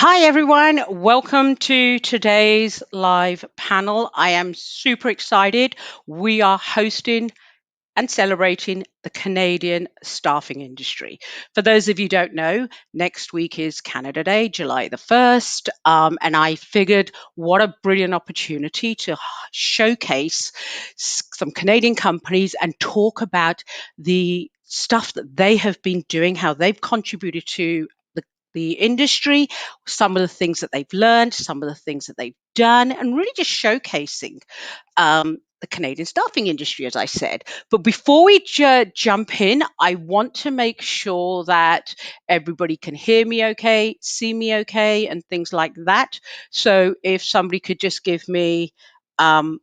Hi, everyone. Welcome to today's live panel. I am super excited. We are hosting and celebrating the Canadian staffing industry. For those of you who don't know, next week is Canada Day, July the 1st. And I figured what a brilliant opportunity to showcase some Canadian companies and talk about the stuff that they have been doing, how they've contributed to the industry, some of the things that they've learned, some of the things that they've done, and really just showcasing the Canadian staffing industry, as I said. But before we jump in, I want to make sure that everybody can hear me okay, see me okay, and things like that. So if somebody could just give me drop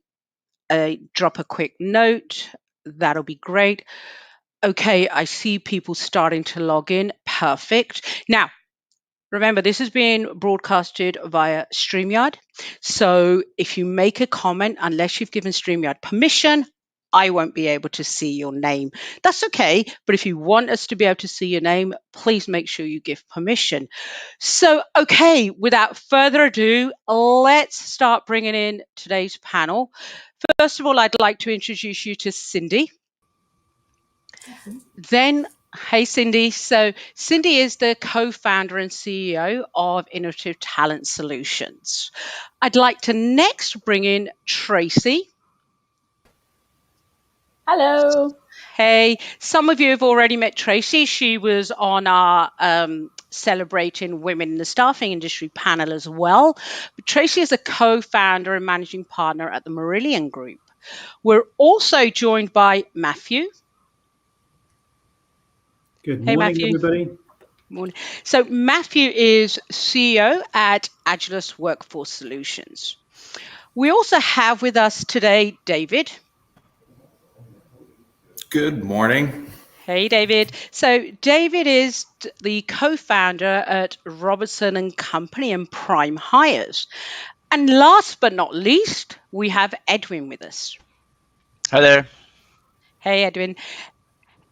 a quick note, that'll be great. Okay, I see people starting to log in. Perfect. Now, remember, this is being broadcasted via StreamYard. So if you make a comment, unless you've given StreamYard permission, I won't be able to see your name. That's okay. But if you want us to be able to see your name, please make sure you give permission. So, okay, without further ado, let's start bringing in today's panel. First of all, I'd like to introduce you to Cindy. Then, hey, Cindy. So, Cindy is the co founder and CEO of Innovative Talent Solutions. I'd like to next bring in Tracy. Hello. Hey, some of you have already met Tracy. She was on our Celebrating Women in the Staffing Industry panel as well. But Tracy is a co founder and managing partner at the Marillion Group. We're also joined by Matthew. Good Hey, morning, Matthew. everybody. Morning. So Matthew is CEO at Agilus Workforce Solutions. We also have with us today David. Good morning. Hey, David. So David is the co-founder at Robertson and Company and Prime Hires. And last but not least, we have Edwin with us. Hi there. Hey, Edwin.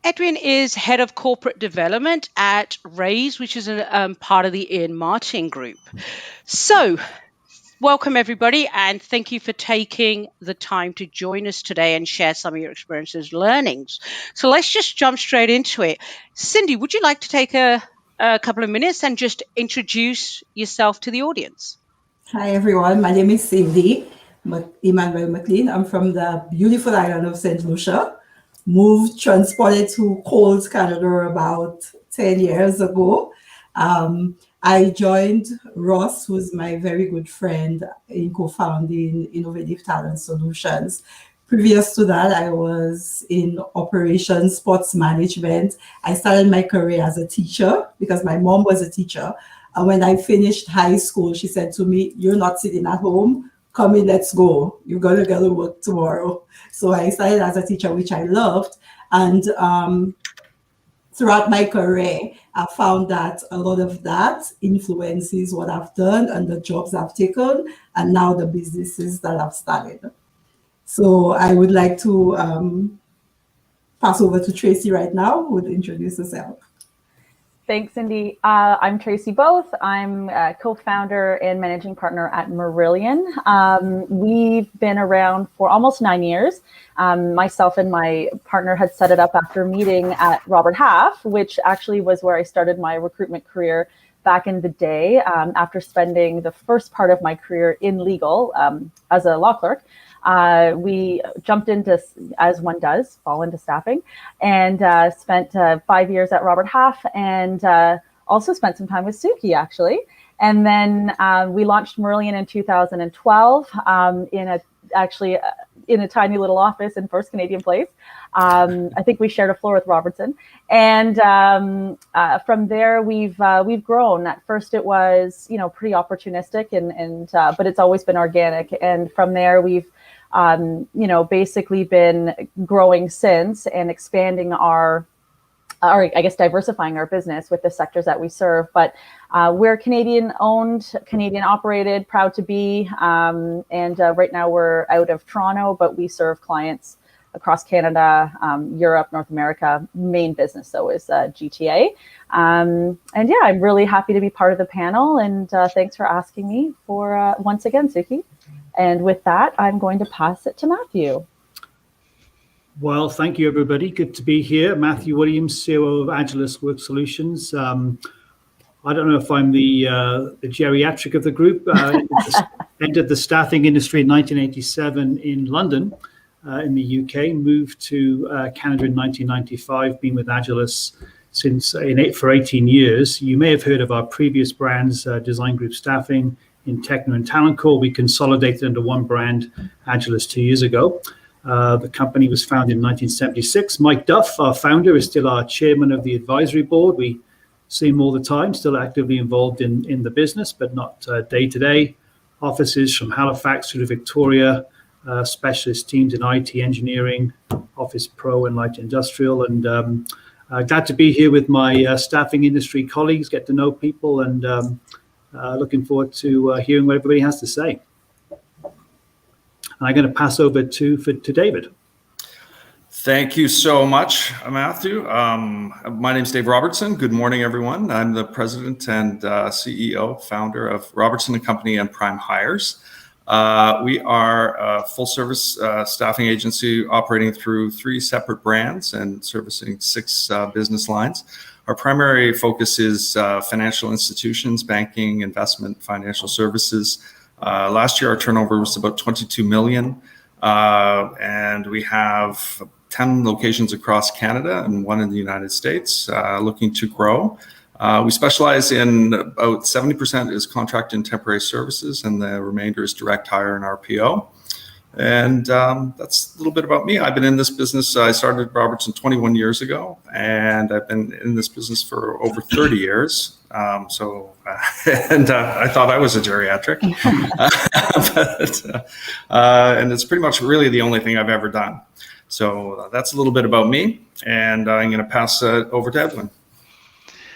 Edwin is head of corporate development at Raise, which is a part of the Ian Martin Group. So, welcome everybody, and thank you for taking the time to join us today and share some of your experiences, learnings. So let's just jump straight into it. Cindy, would you like to take a couple of minutes and just introduce yourself to the audience? Hi everyone, my name is Cindy Emmanuel McLean. I'm from the beautiful island of St. Lucia. Transported to cold Canada about 10 years ago. I joined Ross, who's my very good friend, in co-founding Innovative Talent Solutions. Previous to that, I was in operations, sports management. I started my career as a teacher because my mom was a teacher. And when I finished high school, she said to me, "You're not sitting at home. Come in, let's go. You're going to go to work tomorrow." So I started as a teacher, which I loved. And throughout my career, I found that a lot of that influences what I've done and the jobs I've taken, and now the businesses that I've started. So I would like to pass over to Tracy right now, who would introduce herself. Thanks, Cindy. I'm Tracy Both. I'm a co-founder and managing partner at Marillion. We've been around for almost 9 years. Myself and my partner had set it up after meeting at Robert Half, which actually was where I started my recruitment career back in the day, after spending the first part of my career in legal as a law clerk. We jumped into, as one does, fall into staffing, and spent 5 years at Robert Half, and also spent some time with Suki, actually. And then we launched Marillion in 2012 in a tiny little office in First Canadian Place. I think we shared a floor with Robertson. And from there, we've grown. At first, it was pretty opportunistic, but it's always been organic. And from there, we've basically been growing since and expanding diversifying our business with the sectors that we serve. But we're Canadian owned, Canadian operated, proud to be. And right now we're out of Toronto, but we serve clients across Canada, Europe, North America. Main business, though, is GTA. And yeah, I'm really happy to be part of the panel. And thanks for asking me for once again, Suki. And with that, I'm going to pass it to Matthew. Well, thank you, everybody. Good to be here. Matthew Williams, COO of Agilus Work Solutions. I don't know if I'm the geriatric of the group. Entered the staffing industry in 1987 in London, in the UK. Moved to Canada in 1995. Been with Agilus for 18 years. You may have heard of our previous brands, Design Group Staffing, Intechno, and Talent Core. We consolidated under one brand, Agilus, 2 years ago. The company was founded in 1976. Mike Duff, our founder, is still our chairman of the advisory board. We see him all the time, still actively involved in the business, but not day to day. Offices from Halifax through to Victoria, specialist teams in IT, engineering, Office Pro, and light industrial. And glad to be here with my staffing industry colleagues, get to know people, and looking forward to hearing what everybody has to say. I'm going to pass over to David. Thank you so much, Matthew. My name is Dave Robertson. Good morning, everyone. I'm the president and CEO, founder of Robertson & Company and Prime Hires. We are a full-service staffing agency operating through 3 separate brands and servicing 6 business lines. Our primary focus is financial institutions, banking, investment, financial services. Last year, our turnover was about 22 million, and we have 10 locations across Canada and 1 in the United States, looking to grow. We specialize in about 70% is contract and temporary services, and the remainder is direct hire and RPO. And that's a little bit about me. I've been in this business. I started Robertson 21 years ago, and I've been in this business for over 30 years. And I thought I was a geriatric, and it's pretty much really the only thing I've ever done. So that's a little bit about me, and I'm going to pass it over to Edwin.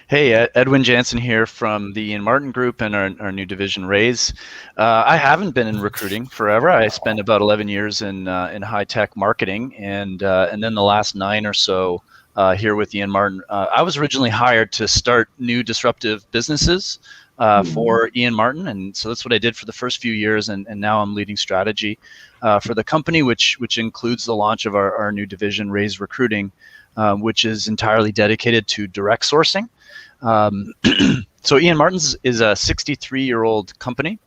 Hey, Edwin Jansen here from the Ian Martin Group and our new division, Raise. I haven't been in recruiting forever. I spent about 11 years in high-tech marketing, and then the last 9 or so here with Ian Martin. I was originally hired to start new disruptive businesses for Ian Martin, and so that's what I did for the first few years, and now I'm leading strategy for the company, which includes the launch of our new division, Raise Recruiting, which is entirely dedicated to direct sourcing. So Ian Martin's is a 63-year-old company,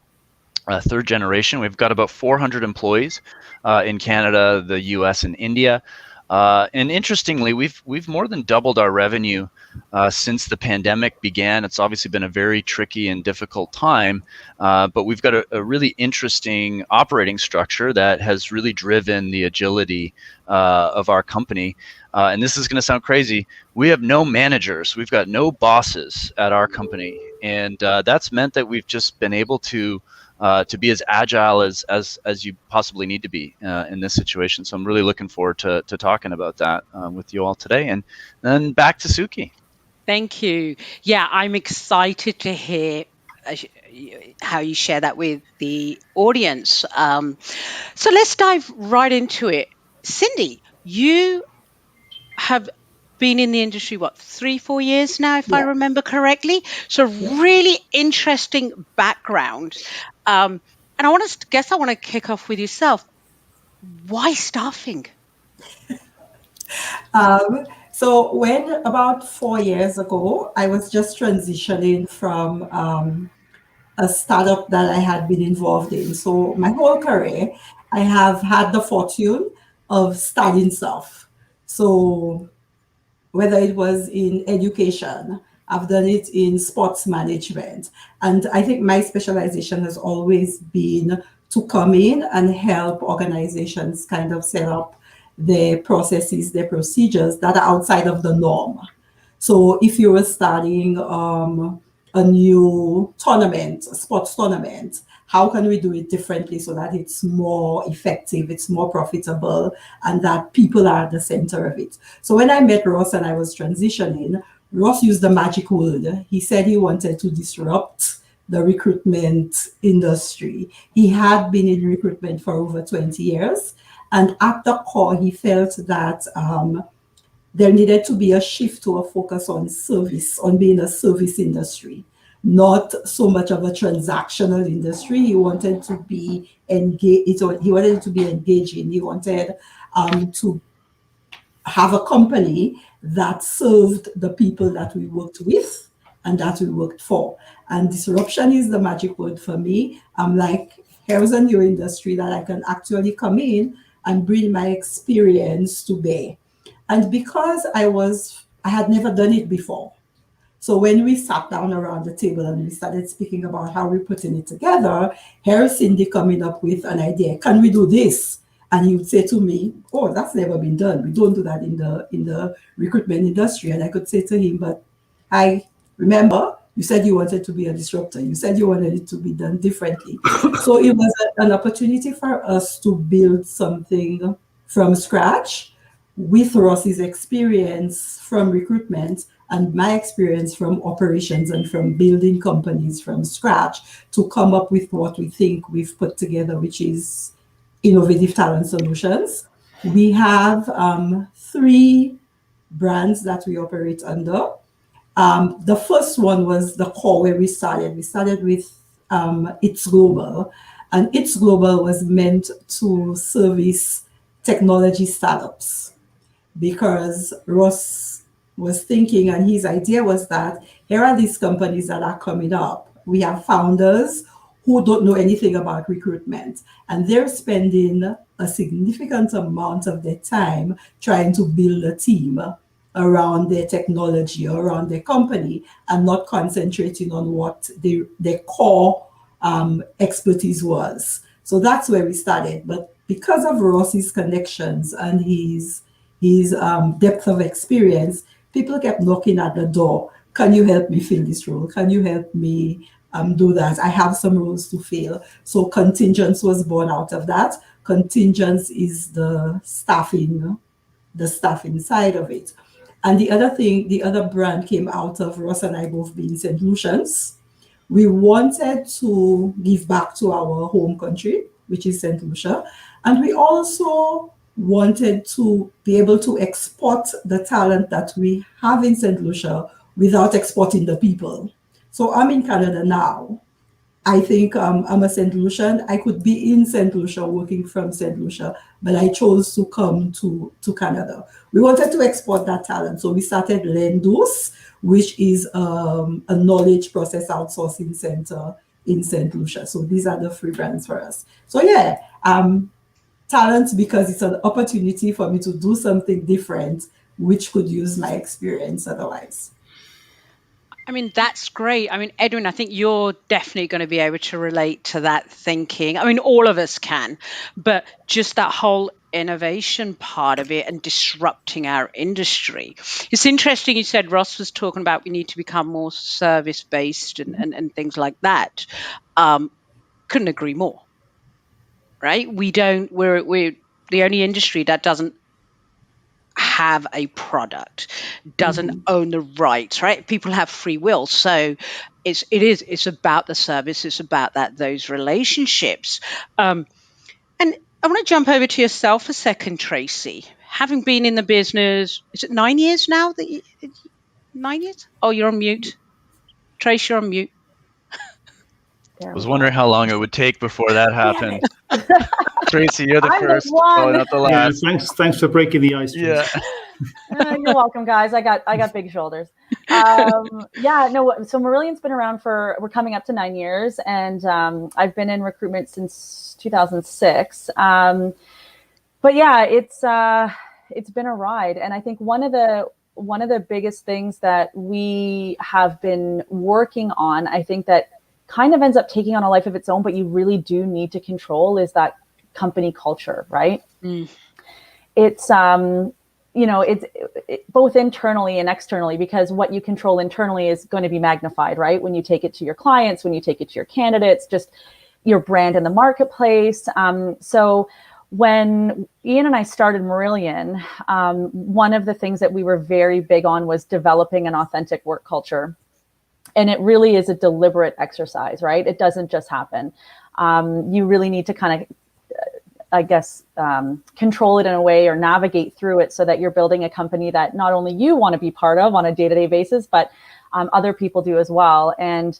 3rd generation. We've got about 400 employees in Canada, the US, and India. And interestingly, we've more than doubled our revenue since the pandemic began. It's obviously been a very tricky and difficult time, but we've got a really interesting operating structure that has really driven the agility of our company. And this is going to sound crazy. We have no managers. We've got no bosses at our company, and that's meant that we've just been able to be as agile as you possibly need to be in this situation. So I'm really looking forward to talking about that with you all today. And then back to Suki. Thank you. Yeah, I'm excited to hear how you share that with the audience. So let's dive right into it. Cindy, you have been in the industry, 3-4 years now, if I remember correctly. So really interesting background. And I want to kick off with yourself. Why staffing? So when about 4 years ago, I was just transitioning from a startup that I had been involved in. So my whole career, I have had the fortune of studying stuff. So whether it was in education, I've done it in sports management. And I think my specialization has always been to come in and help organizations kind of set up their processes, their procedures that are outside of the norm. So if you were starting a new tournament, a sports tournament, how can we do it differently so that it's more effective, it's more profitable, and that people are at the center of it? So when I met Ross and I was transitioning, Ross used the magic word. He said he wanted to disrupt the recruitment industry. He had been in recruitment for over 20 years. And at the core, he felt that there needed to be a shift to a focus on service, on being a service industry, not so much of a transactional industry. He wanted to be engaged. He wanted it to be engaging. He wanted to have a company that served the people that we worked with and that we worked for. And disruption is the magic word for me. I'm like, here's a new industry that I can actually come in and bring my experience to bear. And because I had never done it before. So when we sat down around the table and we started speaking about how we're putting it together, here's Cindy coming up with an idea. Can we do this? And he would say to me, oh, that's never been done. We don't do that in the recruitment industry. And I could say to him, but I remember you said you wanted to be a disruptor. You said you wanted it to be done differently. So it was an opportunity for us to build something from scratch with Ross's experience from recruitment and my experience from operations and from building companies from scratch to come up with what we think we've put together, which is innovative talent solutions. We have 3 brands that we operate under. The first one was the core where we started. We started with It's Global, and It's Global was meant to service technology startups, because Ross was thinking, and his idea was that here are these companies that are coming up. We have founders who don't know anything about recruitment, and they're spending a significant amount of their time trying to build a team around their technology or around their company, and not concentrating on what their core expertise was. So that's where we started. But because of Ross's connections and his depth of experience, people kept knocking at the door. Can you help me fill this role? Can you help me do that? I have some roles to fill. So Contingents was born out of that. Contingents is the staffing side of it. And the other brand came out of Ross and I both being St. Lucians. We wanted to give back to our home country, which is St. Lucia. And we also wanted to be able to export the talent that we have in St. Lucia without exporting the people. So I'm in Canada now. I think I'm a St. Lucian. I could be in St. Lucia working from St. Lucia, but I chose to come to Canada. We wanted to export that talent. So we started Lendus, which is a knowledge process outsourcing center in St. Lucia. So these are the 3 brands for us. So yeah, talent, because it's an opportunity for me to do something different, which could use my experience otherwise. I mean, that's great. I mean, Edwin, I think you're definitely going to be able to relate to that thinking. I mean, all of us can, but just that whole innovation part of it and disrupting our industry. It's interesting you said Ross was talking about we need to become more service-based and things like that. Couldn't agree more, right? We're the only industry that doesn't have a product, doesn't own the rights, right? People have free will. So it's about the service, it's about those relationships. And I want to jump over to yourself a second, Tracy. Having been in the business, is it 9 years now 9 years? Oh, you're on mute. Trace, you're on mute. I was wondering how long it would take before that happened. Tracy, you're the I'm first, one. not the last. Yeah, thanks for breaking the ice. Yeah. You're welcome, guys. I got big shoulders. Yeah, no. So Marillion's been around we're coming up to 9 years, and I've been in recruitment since 2006. But yeah, it's been a ride, and I think one of the biggest things that we have been working on, I think that kind of ends up taking on a life of its own, but you really do need to control, is that company culture, right? It's it's both internally and externally, because what you control internally is going to be magnified, right? When you take it to your clients, when you take it to your candidates, just your brand in the marketplace. So when Ian and I started Marillion, one of the things that we were very big on was developing an authentic work culture. And it really is a deliberate exercise, right? It doesn't just happen. You really need to kind of I guess, control it in a way or navigate through it so that you're building a company that not only you want to be part of on a day-to-day basis, but other people do as well. And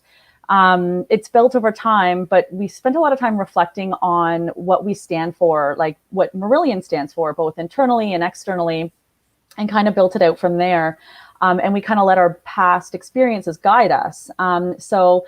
it's built over time, but we spent a lot of time reflecting on what we stand for, like what Marillion stands for, both internally and externally, and kind of built it out from there. And we kind of let our past experiences guide us. So,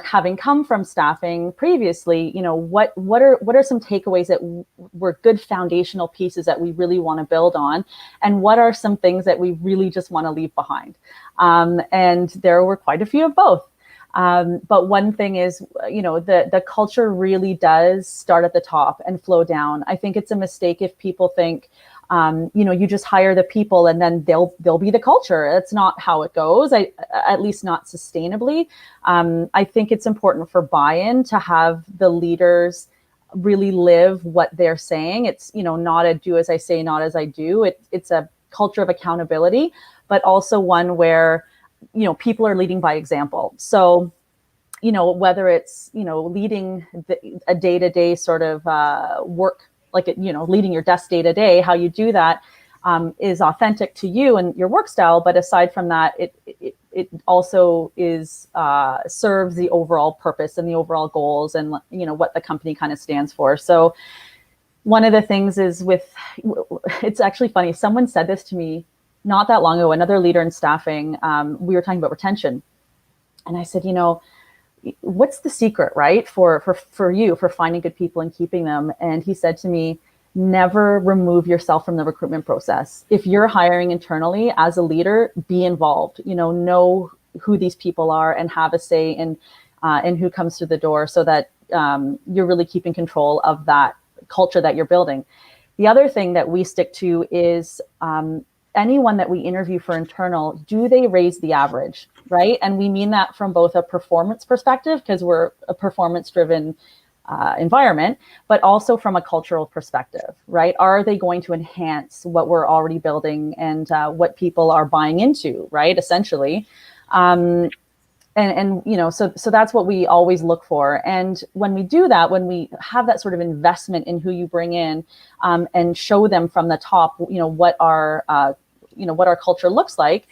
having come from staffing previously, what are some takeaways that were good foundational pieces that we really want to build on, and what are some things that we really just want to leave behind? And there were quite a few of both. But one thing is, the culture really does start at the top and flow down. I think it's a mistake if people think, you just hire the people and then they'll be the culture. That's not how it goes. At least not sustainably. I think it's important for buy-in to have the leaders really live what they're saying. It's, not a do as I say, not as I do. It's a culture of accountability, but also one where, people are leading by example. So, whether it's, leading a day-to-day sort of work, like, leading your desk day to day, how you do that is authentic to you and your work style. But aside from that, it also is serves the overall purpose and the overall goals and, what the company kind of stands for. So one of the things is it's actually funny. Someone said this to me not that long ago, another leader in staffing. We were talking about retention. And I said, what's the secret, right, for you, for finding good people and keeping them? And he said to me, never remove yourself from the recruitment process. If you're hiring internally as a leader, be involved, know who these people are and have a say in who comes through the door, so that you're really keeping control of that culture that you're building. The other thing that we stick to is anyone that we interview for internal, do they raise the average, right? And we mean that from both a performance perspective, because we're a performance-driven environment, but also from a cultural perspective, right? Are they going to enhance what we're already building and what people are buying into, right? Essentially. So that's what we always look for. And when we do that, when we have that sort of investment in who you bring in, and show them from the top, what our culture looks like,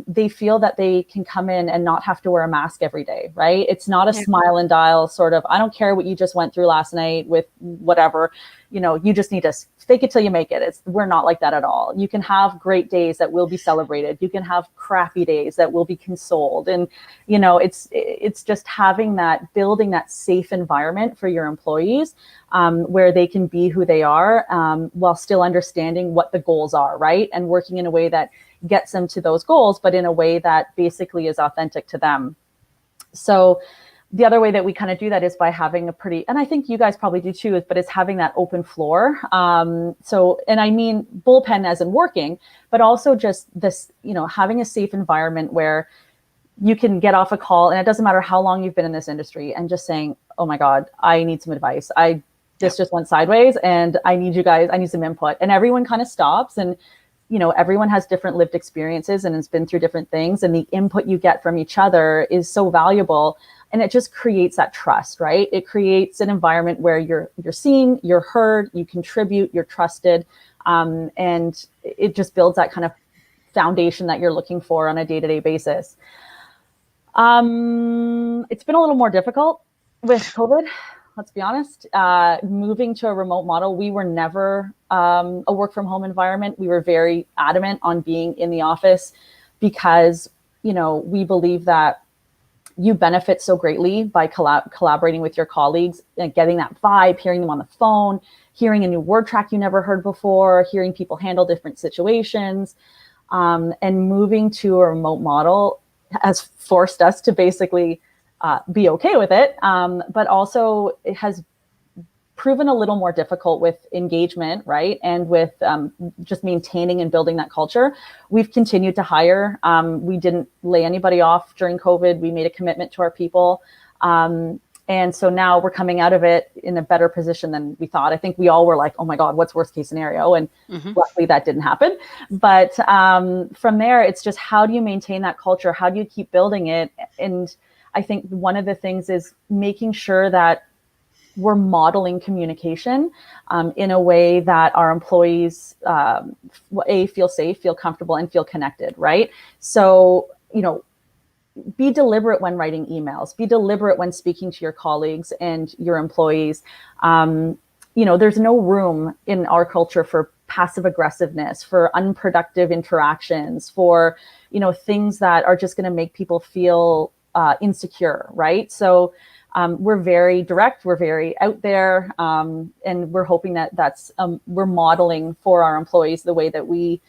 they feel that they can come in and not have to wear a mask every day, right? It's not a smile and dial sort of, I don't care what you just went through last night with whatever, you just need to fake it till you make it. We're not like that at all. You can have great days that will be celebrated. You can have crappy days that will be consoled. And, it's just having that, building that safe environment for your employees, where they can be who they are, while still understanding what the goals are, right? And working in a way that gets them to those goals, but in a way that basically is authentic to them. So the other way that we kind of do that is by having and I think you guys probably do too, but it's having that open floor. And I mean bullpen as in working, but also just this, having a safe environment where you can get off a call, and it doesn't matter how long you've been in this industry, and just saying, oh my God, I need some advice. This just went sideways and I need some input. And everyone kind of stops, and everyone has different lived experiences and has been through different things, and the input you get from each other is so valuable. And it just creates that trust, right? It creates an environment where you're seen, you're heard, you contribute, you're trusted. And it just builds that kind of foundation that you're looking for on a day-to-day basis. It's been a little more difficult with COVID. Let's be honest, moving to a remote model, we were never a work from home environment. We were very adamant on being in the office because, we believe that you benefit so greatly by collaborating with your colleagues and getting that vibe, hearing them on the phone, hearing a new word track you never heard before, hearing people handle different situations, and moving to a remote model has forced us to basically be okay with it. But also it has proven a little more difficult with engagement, right? And with just maintaining and building that culture. We've continued to hire. We didn't lay anybody off during COVID. We made a commitment to our people. And so now we're coming out of it in a better position than we thought. I think we all were like, oh my God, what's worst case scenario? And luckily that didn't happen. But from there, it's just, how do you maintain that culture? How do you keep building it? And I think one of the things is making sure that we're modeling communication in a way that our employees, feel safe, feel comfortable, and feel connected, right? So, be deliberate when writing emails, be deliberate when speaking to your colleagues and your employees. There's no room in our culture for passive aggressiveness, for unproductive interactions, for, things that are just going to make people feel insecure, right? So we're very direct, we're very out there, and we're hoping that we're modeling for our employees the way that we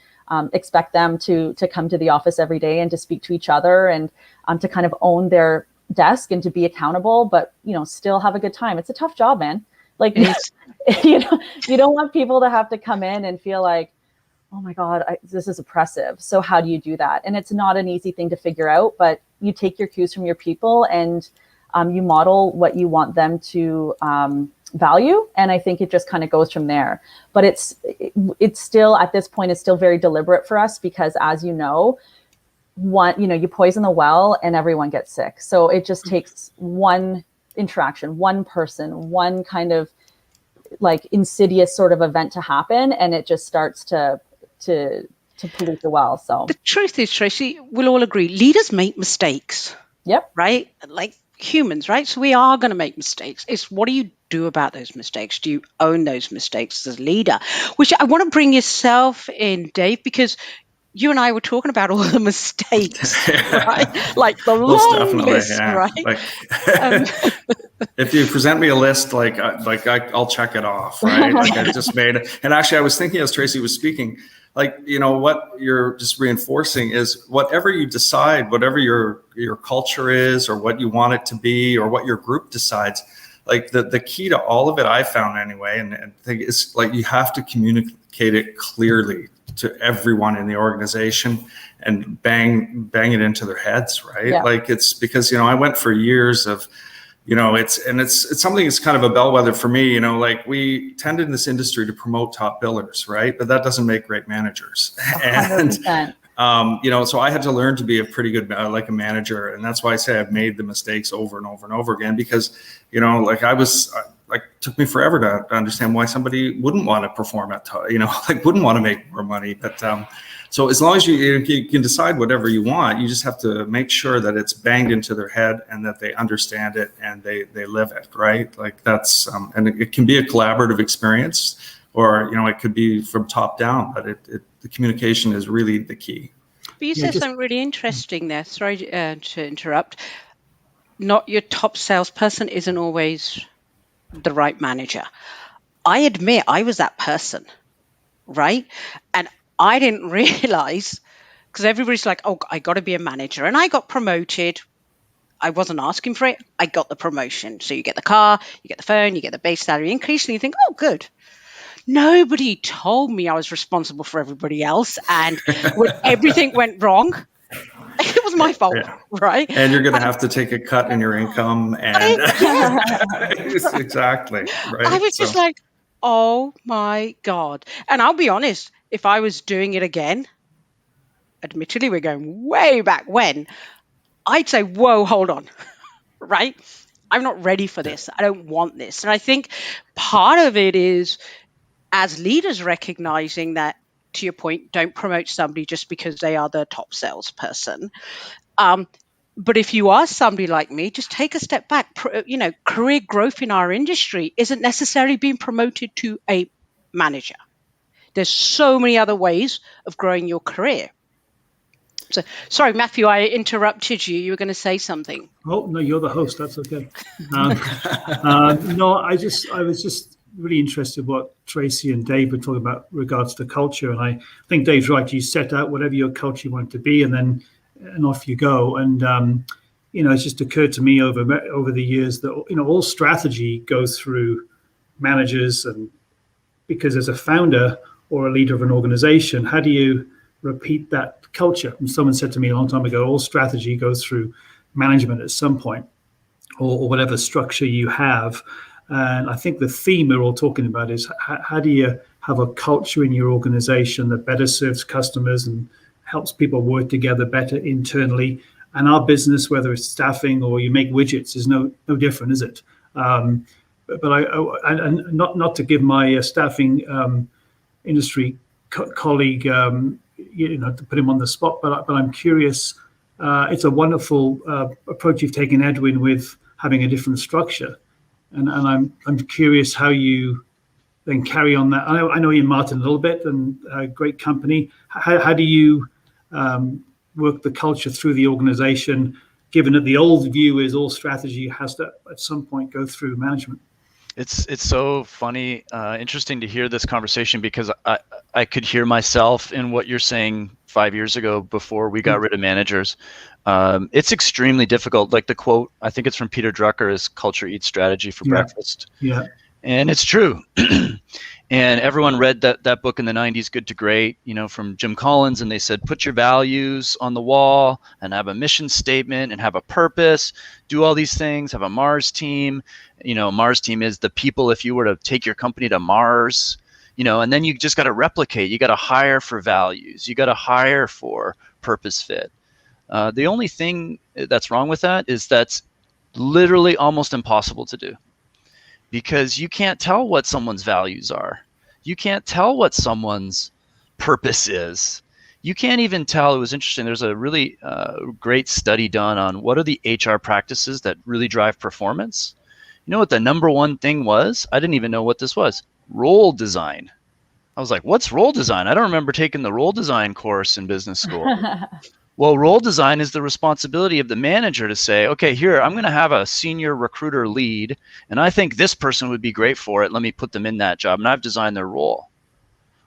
expect them to come to the office every day and to speak to each other, and to kind of own their desk and to be accountable, but still have a good time. It's a tough job, man. Like you don't want people to have to come in and feel like, oh my God, this is oppressive. So how do you do that? And it's not an easy thing to figure out, but you take your cues from your people and you model what you want them to value. And I think it just kind of goes from there. But it's still, at this point, it's still very deliberate for us because, as you know, you poison the well and everyone gets sick. So it just takes one interaction, one person, one kind of like insidious sort of event to happen, and it just starts to pollute the well. So the truth is, Tracy, we'll all agree, leaders make mistakes. Yep. Right? Like humans, right? So we are going to make mistakes. It's what do you do about those mistakes? Do you own those mistakes as a leader? Which I want to bring yourself in, Dave, because you and I were talking about all the mistakes, right? Like the long list, yeah. Right? Like, if you present me a list, I'll check it off, right? Like I just made it. And actually, I was thinking as Tracy was speaking, like, what you're just reinforcing is whatever you decide, whatever your culture is, or what you want it to be, or what your group decides, like the key to all of it, I found anyway, and I think it's like you have to communicate it clearly to everyone in the organization and bang it into their heads, right? Yeah. Like it's because, I went for years of, it's something that's kind of a bellwether for me, like we tend in this industry to promote top billers, right? But that doesn't make great managers. 100%. And, so I had to learn to be a pretty good, like a manager. And that's why I say I've made the mistakes over and over and over again, because, took me forever to understand why somebody wouldn't want to perform at, wouldn't want to make more money. But so as long as you can decide whatever you want, you just have to make sure that it's banged into their head and that they understand it and they live it, right? Like that's, and it can be a collaborative experience, or, it could be from top down, but the communication is really the key. But you said something really interesting there. Sorry to interrupt. Not your top salesperson isn't always the right manager. I admit I was that person, right? And I didn't realize, because everybody's like, oh, I got to be a manager. And I got promoted. I wasn't asking for it. I got the promotion. So you get the car, you get the phone, you get the base salary increase, and you think, oh, good. Nobody told me I was responsible for everybody else. And when everything went wrong, it was my fault, right? And you're going to have to take a cut in your income. And exactly, right? I was just like, oh my God. And I'll be honest, if I was doing it again, admittedly, we're going way back when, I'd say, whoa, hold on, right? I'm not ready for this. I don't want this. And I think part of it is, as leaders, recognizing that, to your point, don't promote somebody just because they are the top salesperson. But if you are somebody like me, just take a step back. Career growth in our industry isn't necessarily being promoted to a manager. There's so many other ways of growing your career. So, sorry, Matthew, I interrupted you. You were going to say something. Oh, no, you're the host. That's okay. No, I was just really interested what Tracy and Dave were talking about regards to culture. And I think Dave's right. You set out whatever your culture you want to be, and off you go. And, it's just occurred to me over the years that, all strategy goes through managers, and because as a founder or a leader of an organization, how do you repeat that culture? And someone said to me a long time ago, all strategy goes through management at some point, or whatever structure you have. And I think the theme we're all talking about is how do you have a culture in your organization that better serves customers and helps people work together better internally. And our business, whether it's staffing or you make widgets, is no different, is it? but and not to give my staffing industry colleague, to put him on the spot, but I'm curious. It's a wonderful approach you've taken, Edwin, with having a different structure, and I'm curious how you then carry on that. I know Ian Martin a little bit, and a great company. How do you work the culture through the organization, given that the old view is all strategy has to at some point go through management? It's so funny, interesting to hear this conversation, because I could hear myself in what you're saying 5 years ago before we got rid of managers. It's extremely difficult. Like the quote, I think it's from Peter Drucker, is "Culture eats strategy for breakfast." Yeah. And it's true. And everyone read that book in the 90s, Good to Great, from Jim Collins, and they said, put your values on the wall and have a mission statement and have a purpose, do all these things, have a Mars team. Mars team is the people, if you were to take your company to Mars, and then you just got to replicate. You got to hire for values. You got to hire for purpose fit. The only thing that's wrong with that is that's literally almost impossible to do, because you can't tell what someone's values are. You can't tell what someone's purpose is. You can't even tell. It was interesting. There's a really great study done on what are the HR practices that really drive performance. You know what the number one thing was? I didn't even know what this was. Role design. I was like, what's role design? I don't remember taking the role design course in business school. Well, role design is the responsibility of the manager to say, okay, here, I'm going to have a senior recruiter lead, and I think this person would be great for it. Let me put them in that job, and I've designed their role.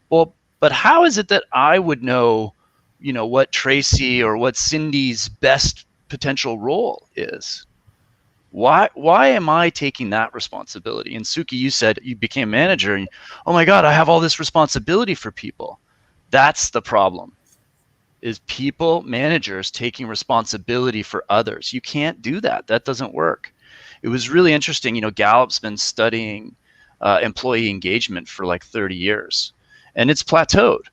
Well, but how is it that I would know, what Tracy or what Cindy's best potential role is? Why am I taking that responsibility? And Suki, you said you became manager, and oh my God, I have all this responsibility for people. That's the problem. Is people, managers, taking responsibility for others. You can't do that. That doesn't work. It was really interesting. Gallup's been studying employee engagement for like 30 years, and it's plateaued.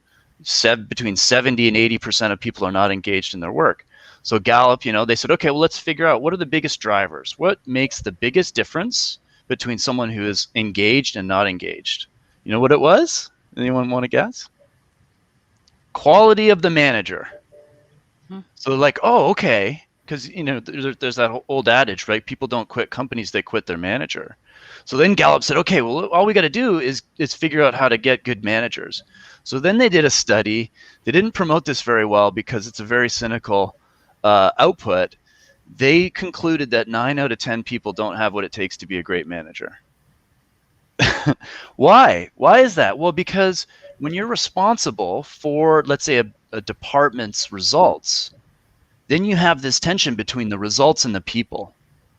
Between 70 and 80% of people are not engaged in their work. So Gallup, they said, okay, well, let's figure out what are the biggest drivers. What makes the biggest difference between someone who is engaged and not engaged? You know what it was? Anyone want to guess? Quality of the manager. So like, oh, okay, because there's that old adage, right? People don't quit companies, they quit their manager. So then Gallup said, okay, well, all we got to do is figure out how to get good managers. So then they did a study. They didn't promote this very well because it's a very cynical output. They concluded that 9 out of 10 people don't have what it takes to be a great manager. Why? Why is that? Well, because when you're responsible for, let's say, a department's results, then you have this tension between the results and the people.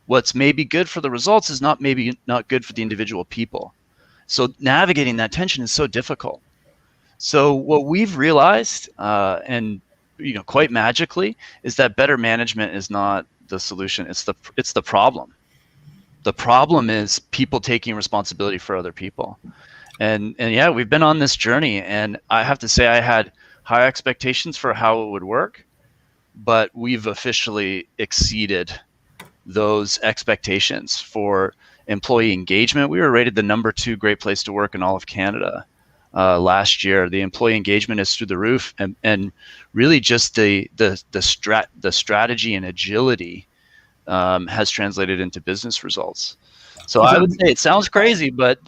What's maybe good for the results is maybe not good for the individual people. So navigating that tension is so difficult. So what we've realized, and quite magically, is that better management is not the solution. It's the problem. The problem is people taking responsibility for other people. And yeah, we've been on this journey, and I have to say I had high expectations for how it would work, but we've officially exceeded those expectations for employee engagement. We were rated the #2 great place to work in all of Canada last year. The employee engagement is through the roof, and really just the strategy and agility has translated into business results. So I would say it sounds crazy, but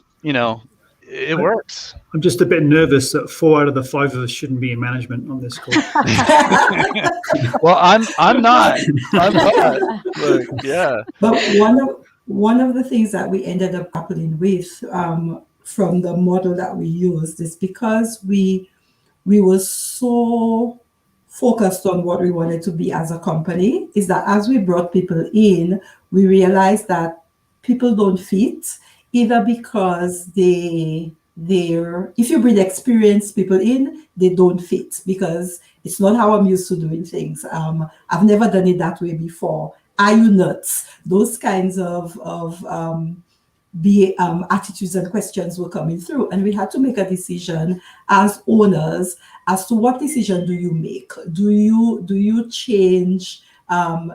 it works. I'm just a bit nervous that 4 out of the 5 of us shouldn't be in management on this call. Well, I'm not. But, yeah. But one of the things that we ended up grappling with from the model that we used is because we were so focused on what we wanted to be as a company, is that as we brought people in, we realized that people don't fit, either because if you bring experienced people in, they don't fit because it's not how I'm used to doing things. I've never done it that way before. Are you nuts? Those kinds of attitudes and questions were coming through, and we had to make a decision as owners as to what decision do you make. Do you change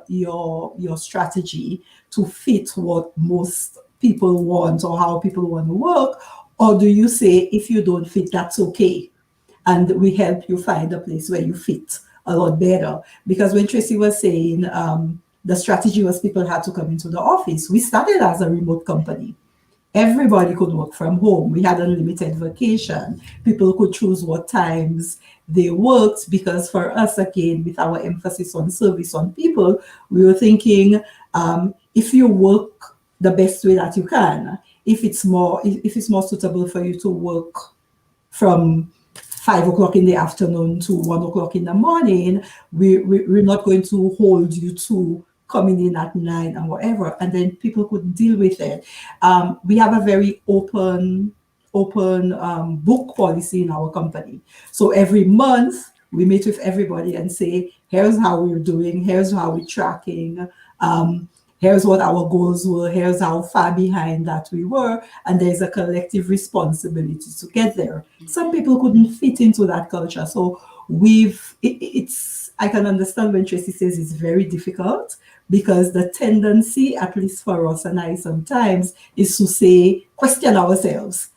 your strategy to fit what most people want or how people want to work? Or do you say, if you don't fit, that's okay? And we help you find a place where you fit a lot better. Because when Tracy was saying the strategy was people had to come into the office, we started as a remote company. Everybody could work from home. We had unlimited vacation. People could choose what times they worked, because for us, again, with our emphasis on service on people, we were thinking, if you work the best way that you can, if it's more suitable for you to work from 5 o'clock in the afternoon to 1 o'clock in the morning, we're not going to hold you to coming in at 9 and whatever. And then people could deal with it. We have a very open book policy in our company. So every month we meet with everybody and say, here's how we're doing, here's how we're tracking. Here's what our goals were, here's how far behind that we were, and there's a collective responsibility to get there. Some people couldn't fit into that culture. So I can understand when Tracy says it's very difficult, because the tendency, at least for us and I sometimes, is to say, question ourselves.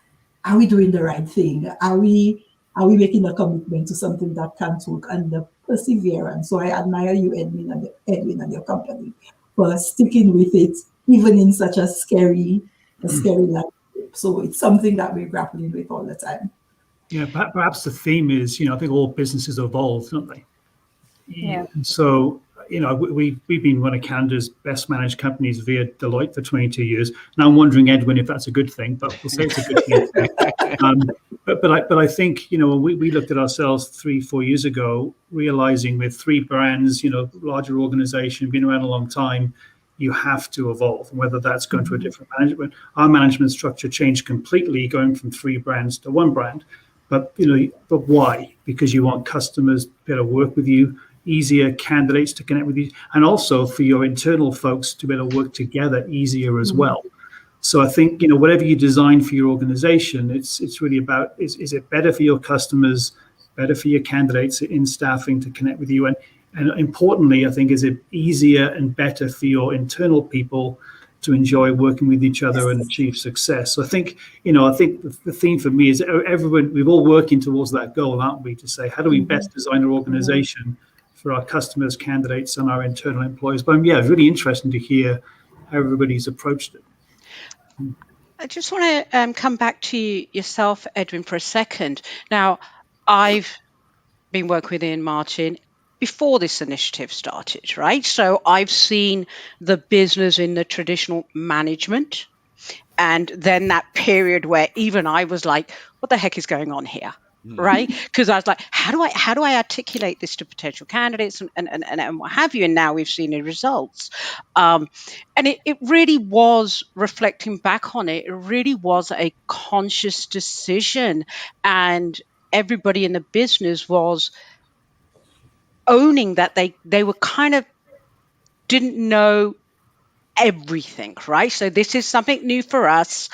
Are we doing the right thing? Are we making a commitment to something that can't work? And the perseverance. So I admire you, Edwin, and your company for sticking with it, even in such a scary landscape. So it's something that we're grappling with all the time. Yeah, perhaps the theme is, I think all businesses evolve, don't they? Yeah. And so, we've been one of Canada's best managed companies via Deloitte for 22 years. Now I'm wondering, Edwin, if that's a good thing, but we'll say it's a good thing. But I think, when we looked at ourselves 3-4 years ago, realizing with 3 brands, larger organization, been around a long time, you have to evolve. And whether that's going to a different management, our management structure changed completely, going from 3 brands to 1 brand. But why? Because you want customers to be able to work with you, easier candidates to connect with you, and also for your internal folks to be able to work together easier as well. So I think, whatever you design for your organization, it's really about, is it better for your customers, better for your candidates in staffing to connect with you? And importantly, I think, is it easier and better for your internal people to enjoy working with each other and achieve success? So I think, the theme for me is everyone, we're all working towards that goal, aren't we? To say, how do we best design our organization for our customers, candidates, and our internal employees? But it's really interesting to hear how everybody's approached it. I just want to come back to yourself, Edwin, for a second. Now, I've been working with Ian Martin before this initiative started, right? So I've seen the business in the traditional management, and then that period where even I was like, what the heck is going on here? Right? Because I was like, how do I articulate this to potential candidates and what have you? And now we've seen the results. And it really was, reflecting back on it, it really was a conscious decision. And everybody in the business was owning that they were kind of didn't know everything, right? So this is something new for us.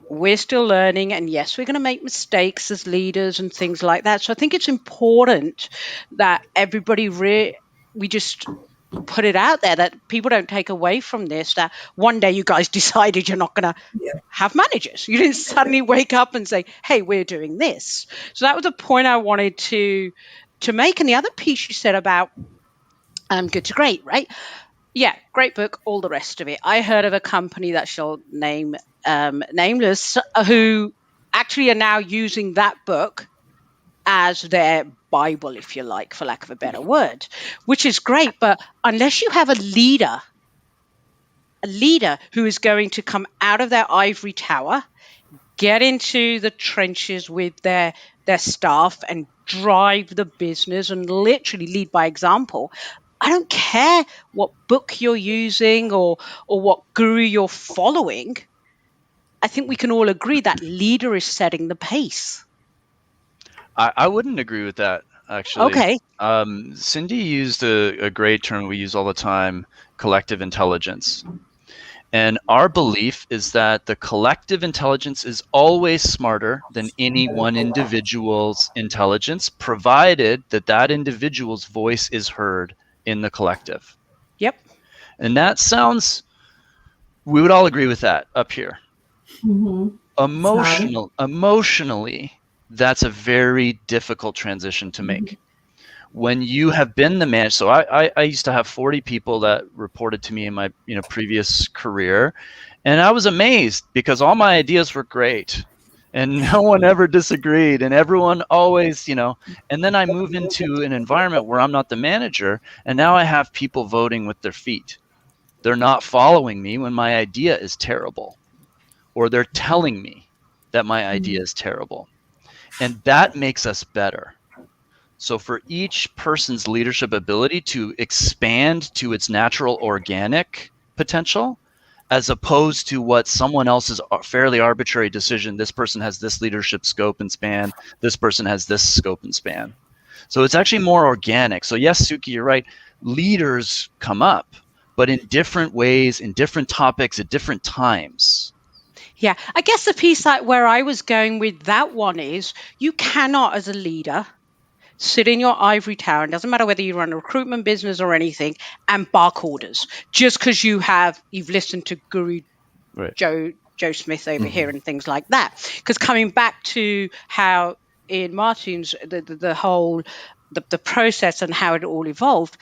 We're still learning, and yes, we're going to make mistakes as leaders and things like that. So I think it's important that everybody we just put it out there, that people don't take away from this, that one day you guys decided you're not going to have managers. You didn't suddenly wake up and say, hey, we're doing this. So that was a point I wanted to make. And the other piece you said about good to great, right? Yeah, great book, all the rest of it. I heard of a company that shall name nameless, who actually are now using that book as their Bible, if you like, for lack of a better word, which is great. But unless you have a leader who is going to come out of their ivory tower, get into the trenches with their staff and drive the business and literally lead by example, I don't care what book you're using or what guru you're following. I think we can all agree that leader is setting the pace. I wouldn't agree with that, actually. Okay. Cindy used a great term we use all the time, collective intelligence. And our belief is that the collective intelligence is always smarter than any one individual's intelligence, provided that individual's voice is heard in the collective. Yep. And that sounds We would all agree with that up here. Mm-hmm. Emotionally, that's a very difficult transition to make. When you have been the manager, so I used to have 40 people that reported to me in my previous career, and I was amazed because all my ideas were great, and no one ever disagreed, and everyone always, and then I move into an environment where I'm not the manager, and now I have people voting with their feet. They're not following me when my idea is terrible, or they're telling me that my idea is terrible, and that makes us better. So for each person's leadership ability to expand to its natural organic potential, as opposed to what someone else's fairly arbitrary decision, this person has this leadership scope and span, this person has this scope and span. So it's actually more organic. So yes, Suki, you're right. Leaders come up, but in different ways, in different topics, at different times. Yeah, I guess the piece where I was going with that one is you cannot, as a leader, sit in your ivory tower, and doesn't matter whether you run a recruitment business or anything, and bark orders just because you've listened to Guru Right. Joe Smith over here and things like that. Because coming back to how Ian Martin's the whole the process and how it all evolved,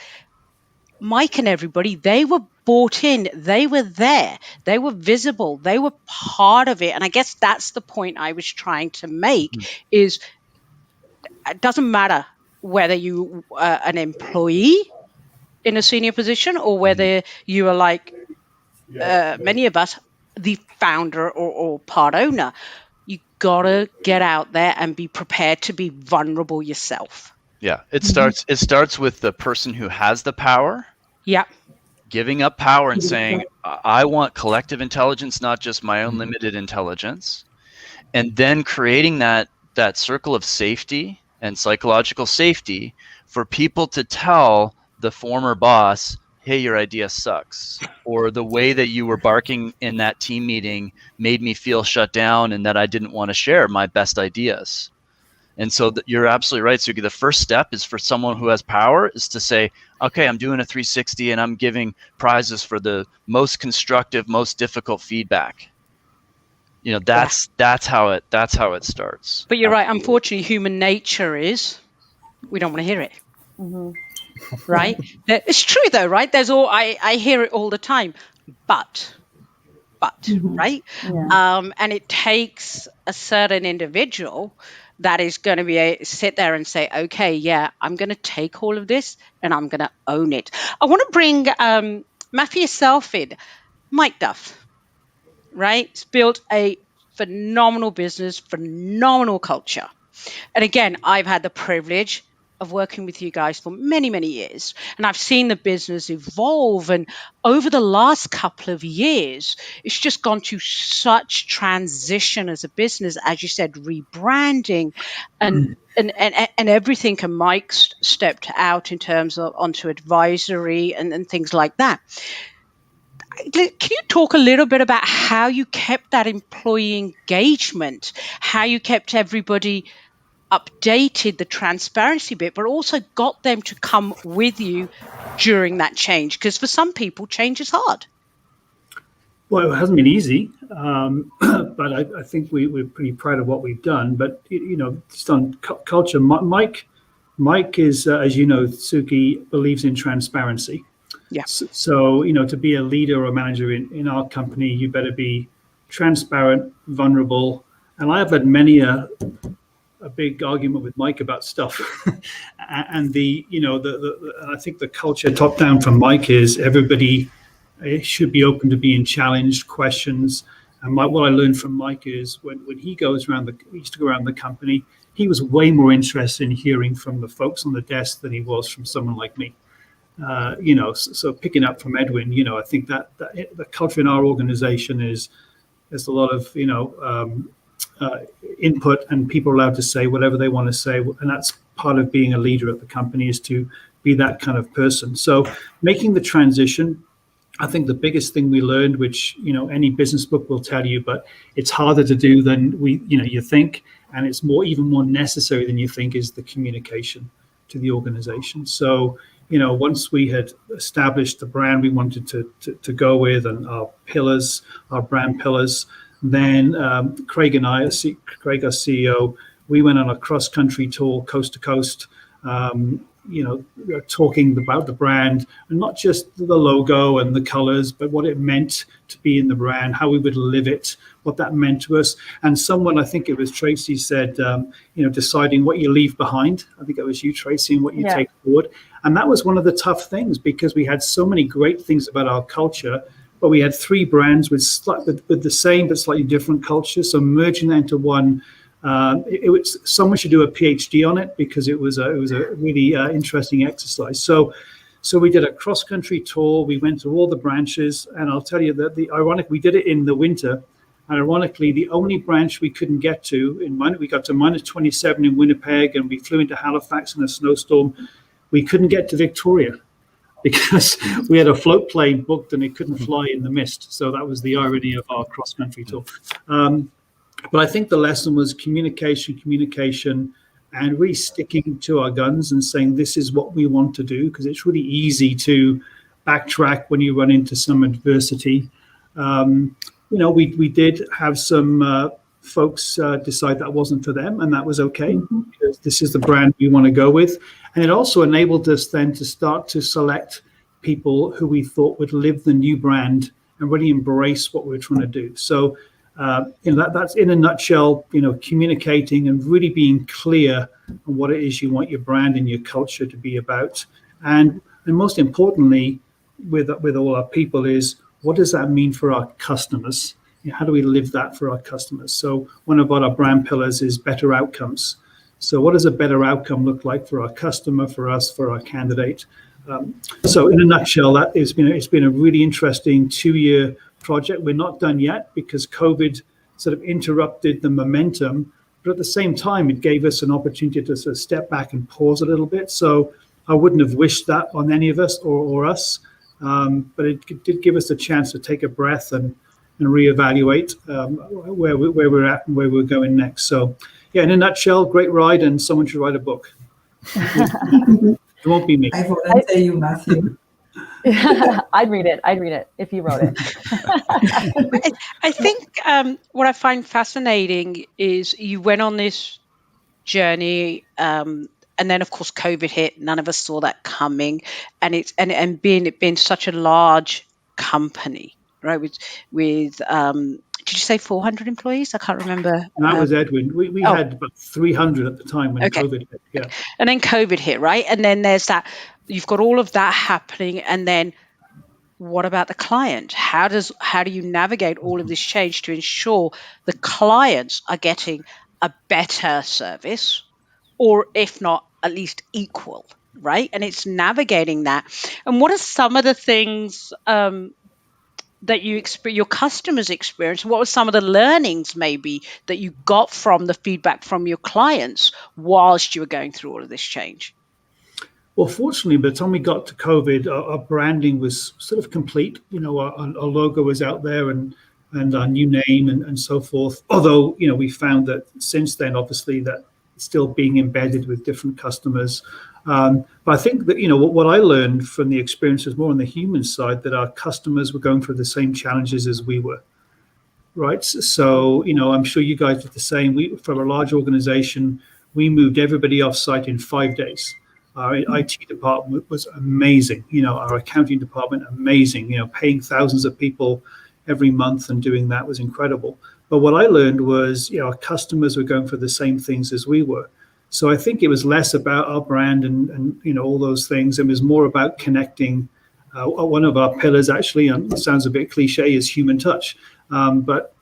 Mike and everybody, they were bought in, they were there, they were visible, they were part of it. And I guess that's the point I was trying to make is it doesn't matter whether you are an employee in a senior position or whether you are like many of us, the founder or part owner. You gotta get out there and be prepared to be vulnerable yourself. Yeah, it starts with the person who has the power. Yeah. Giving up power and saying, I want collective intelligence, not just my own limited intelligence. And then creating that circle of safety and psychological safety for people to tell the former boss, hey, your idea sucks. Or the way that you were barking in that team meeting made me feel shut down and that I didn't want to share my best ideas. And so you're absolutely right, Suki. The first step is for someone who has power is to say, okay, I'm doing a 360 and I'm giving prizes for the most constructive, most difficult feedback. That's how it starts. But you're right. Unfortunately, human nature is we don't want to hear it. Right? It's true though, right? I hear it all the time. But right? Yeah. And it takes a certain individual that is going to sit there and say, okay, yeah, I'm going to take all of this and I'm going to own it. I want to bring Matthew yourself in. Mike Duff, right? It's built a phenomenal business, phenomenal culture. And again, I've had the privilege of working with you guys for many, many years. And I've seen the business evolve. And over the last couple of years, it's just gone through such transition as a business, as you said, rebranding and everything. And Mike stepped out in terms of onto advisory and things like that. Can you talk a little bit about how you kept that employee engagement, how you kept everybody updated, the transparency bit, but also got them to come with you during that change? Because for some people, change is hard. Well, it hasn't been easy, but I think we're pretty proud of what we've done. But, just on culture, Mike is, as you know, Suki, believes in transparency. Yeah. So, to be a leader or a manager in our company, you better be transparent, vulnerable. And I have had many a big argument with Mike about stuff. And I think the culture top down from Mike is everybody should be open to being challenged, questions. And what I learned from Mike is when he used to go around the company, he was way more interested in hearing from the folks on the desk than he was from someone like me. So picking up from Edwin, I think that the culture in our organization is there's a lot of, input and people are allowed to say whatever they want to say. And that's part of being a leader at the company is to be that kind of person. So making the transition, I think the biggest thing we learned, which, any business book will tell you, but it's harder to do than you think. And it's even more necessary than you think is the communication to the organization. So, once we had established the brand we wanted to go with and our pillars, our brand pillars, then Craig and I, Craig, our CEO, we went on a cross-country tour, coast to coast, talking about the brand, and not just the logo and the colors, but what it meant to be in the brand, how we would live it, what that meant to us. And someone, I think it was Tracy, said, deciding what you leave behind. I think it was you, Tracy, and what you take forward. And that was one of the tough things, because we had so many great things about our culture, but we had 3 brands with the same but slightly different cultures. So merging that into one, someone should do a PhD on it, because it was a really interesting exercise. So we did a cross-country tour. We went to all the branches, and I'll tell you that we did it in the winter. And ironically, the only branch we couldn't get to, we got to minus 27 in Winnipeg, and we flew into Halifax in a snowstorm. We couldn't get to Victoria because we had a float plane booked and it couldn't fly in the mist. So that was the irony of our cross-country tour. But I think the lesson was communication, and really sticking to our guns and saying this is what we want to do, because it's really easy to backtrack when you run into some adversity. We did have some folks decide that wasn't for them, and that was okay, because this is the brand we want to go with. And it also enabled us then to start to select people who we thought would live the new brand and really embrace what we're trying to do. So that's in a nutshell, communicating and really being clear on what it is you want your brand and your culture to be about. And most importantly, with all our people, is what does that mean for our customers? How do we live that for our customers? So one of our brand pillars is better outcomes. So what does a better outcome look like for our customer, for us, for our candidate? So in a nutshell, it's been a really interesting 2-year project. We're not done yet because COVID sort of interrupted the momentum, but at the same time, it gave us an opportunity to sort of step back and pause a little bit. So I wouldn't have wished that on any of us or us, but it did give us a chance to take a breath and reevaluate where we're at and where we're going next. So yeah, in a nutshell, great ride, and someone should write a book. It won't be me. I volunteer you, Matthew. I'd read it if you wrote it. I think what I find fascinating is you went on this journey, and then of course COVID hit. None of us saw that coming, and it being such a large company, right? With did you say 400 employees? I can't remember. That was Edwin. We had about 300 at the time when COVID hit. Yeah. And then COVID hit, right? And then there's that. You've got all of that happening, and then what about the client? How do you navigate all of this change to ensure the clients are getting a better service, or if not, at least equal, right? And it's navigating that. And what are some of the things that your customers experience? What were some of the learnings maybe that you got from the feedback from your clients whilst you were going through all of this change? Well, fortunately, by the time we got to COVID, our branding was sort of complete. Our logo was out there and our new name and so forth. Although, we found that since then, obviously, that it's still being embedded with different customers. But I think that, what I learned from the experience was more on the human side, that our customers were going through the same challenges as we were. Right. So, I'm sure you guys did the same. From a large organization, we moved everybody off site in 5 days. Our IT department was amazing. Our accounting department, amazing. Paying thousands of people every month and doing that was incredible. But what I learned was, our customers were going for the same things as we were. So I think it was less about our brand and all those things. It was more about connecting. One of our pillars, actually, it sounds a bit cliche, is human touch. But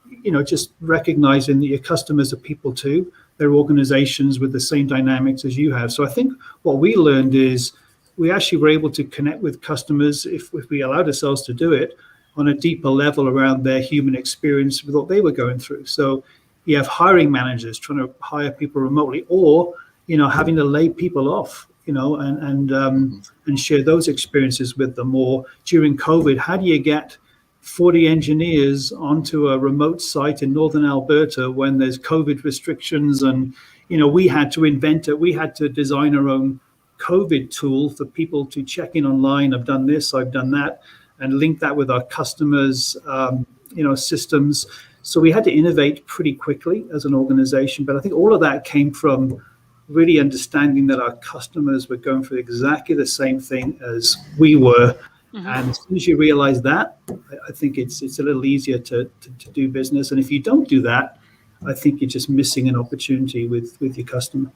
just recognizing that your customers are people too. They're organizations with the same dynamics as you have. So I think what we learned is we actually were able to connect with customers, if we allowed ourselves to do it, on a deeper level around their human experience with what they were going through. So you have hiring managers trying to hire people remotely, or having to lay people off, and share those experiences with them. Or during COVID, how do you get 40 engineers onto a remote site in northern Alberta when there's COVID restrictions? And we had to invent it. We had to design our own COVID tool for people to check in online. I've done this, I've done that, and link that with our customers, systems. So we had to innovate pretty quickly as an organization. But I think all of that came from really understanding that our customers were going through exactly the same thing as we were. And as soon as you realize that, I think it's a little easier to do business. And if you don't do that, I think you're just missing an opportunity with your customer.